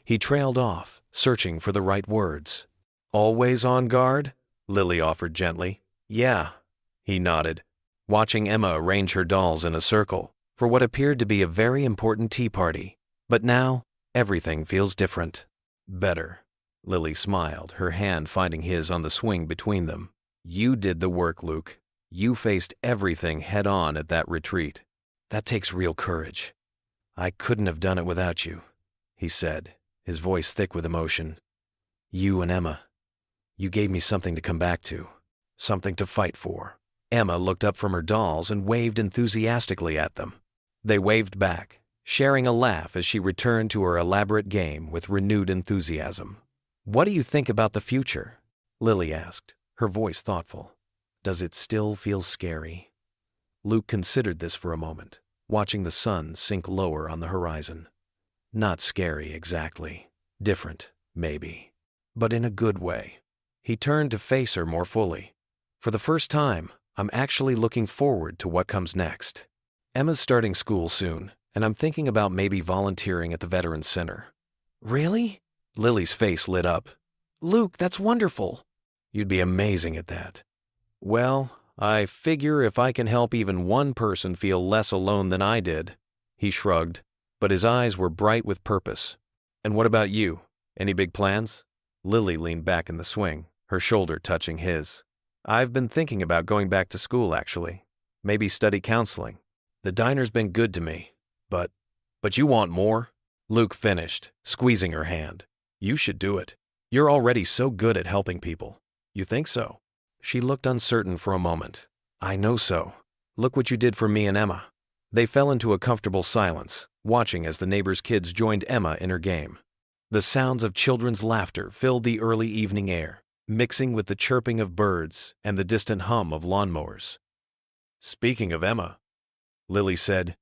He trailed off, searching for the right words. "Always on guard?" Lily offered gently. "Yeah," he nodded, watching Emma arrange her dolls in a circle for what appeared to be a very important tea party. "But now, everything feels different." "Better." Lily smiled, her hand finding his on the swing between them. "You did the work, Luke. You faced everything head-on at that retreat. That takes real courage. I couldn't have done it without you," he said, his voice thick with emotion. "You and Emma. You gave me something to come back to, something to fight for." Emma looked up from her dolls and waved enthusiastically at them. They waved back, sharing a laugh as she returned to her elaborate game with renewed enthusiasm. "What do you think about the future?" Lily asked, her voice thoughtful. "Does it still feel scary?" Luke considered this for a moment, watching the sun sink lower on the horizon. "Not scary exactly. Different, maybe. But in a good way." He turned to face her more fully. "For the first time, I'm actually looking forward to what comes next. Emma's starting school soon, and I'm thinking about maybe volunteering at the Veterans Center." "Really?" Lily's face lit up. "Luke, that's wonderful." "You'd be amazing at that." "Well, I figure if I can help even one person feel less alone than I did." He shrugged, but his eyes were bright with purpose. "And what about you? Any big plans?" Lily leaned back in the swing, her shoulder touching his. "I've been thinking about going back to school, actually. Maybe study counseling. The diner's been good to me, but you want more?" Luke finished, squeezing her hand. "You should do it. You're already so good at helping people." "You think so?" She looked uncertain for a moment. I know so. Look what you did for me and Emma. They fell into a comfortable silence, watching as the neighbor's kids joined Emma in her game. The sounds of children's laughter filled the early evening air, mixing with the chirping of birds and the distant hum of lawnmowers. Speaking of Emma, Lily said,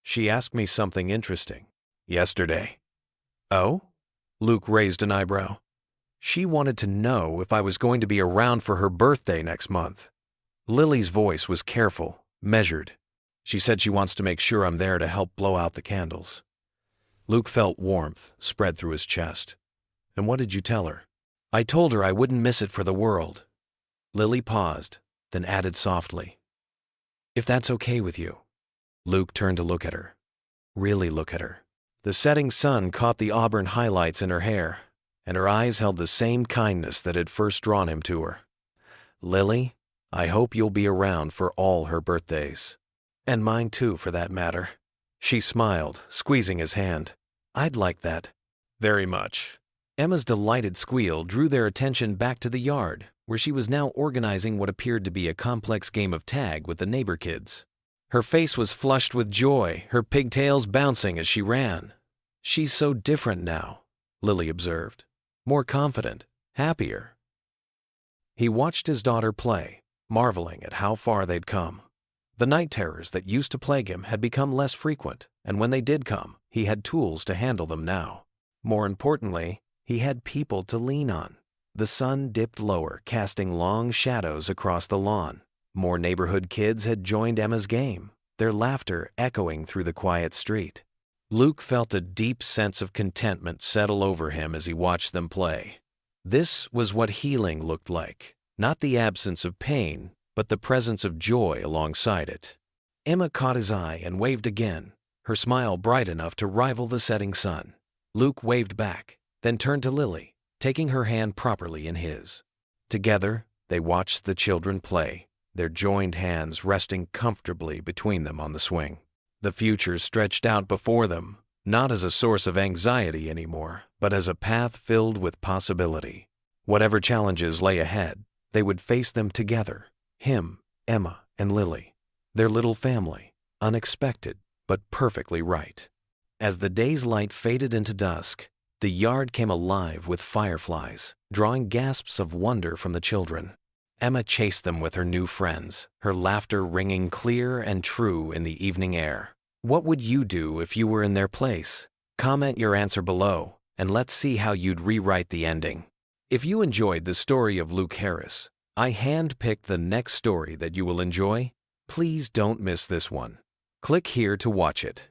she asked me something interesting yesterday. Oh? Luke raised an eyebrow. She wanted to know if I was going to be around for her birthday next month. Lily's voice was careful, measured. She said she wants to make sure I'm there to help blow out the candles. Luke felt warmth spread through his chest. And what did you tell her? I told her I wouldn't miss it for the world. Lily paused, then added softly, if that's okay with you. Luke turned to look at her. Really look at her. The setting sun caught the auburn highlights in her hair, and her eyes held the same kindness that had first drawn him to her. Lily, I hope you'll be around for all her birthdays. And mine too, for that matter. She smiled, squeezing his hand. I'd like that. Very much. Emma's delighted squeal drew their attention back to the yard, where she was now organizing what appeared to be a complex game of tag with the neighbor kids. Her face was flushed with joy, her pigtails bouncing as she ran. She's so different now, Lily observed. More confident, happier. He watched his daughter play, marveling at how far they'd come. The night terrors that used to plague him had become less frequent, and when they did come, he had tools to handle them now. More importantly, he had people to lean on. The sun dipped lower, casting long shadows across the lawn. More neighborhood kids had joined Emma's game, their laughter echoing through the quiet street. Luke felt a deep sense of contentment settle over him as he watched them play. This was what healing looked like, not the absence of pain, but the presence of joy alongside it. Emma caught his eye and waved again, her smile bright enough to rival the setting sun. Luke waved back, then turned to Lily, taking her hand properly in his. Together, they watched the children play, their joined hands resting comfortably between them on the swing. The future stretched out before them, not as a source of anxiety anymore, but as a path filled with possibility. Whatever challenges lay ahead, they would face them together. Him, Emma, and Lily. Their little family, unexpected, but perfectly right. As the day's light faded into dusk, the yard came alive with fireflies, drawing gasps of wonder from the children. Emma chased them with her new friends, her laughter ringing clear and true in the evening air. What would you do if you were in their place? Comment your answer below, and let's see how you'd rewrite the ending. If you enjoyed the story of Luke Harris, I hand-picked the next story that you will enjoy. Please don't miss this one. Click here to watch it.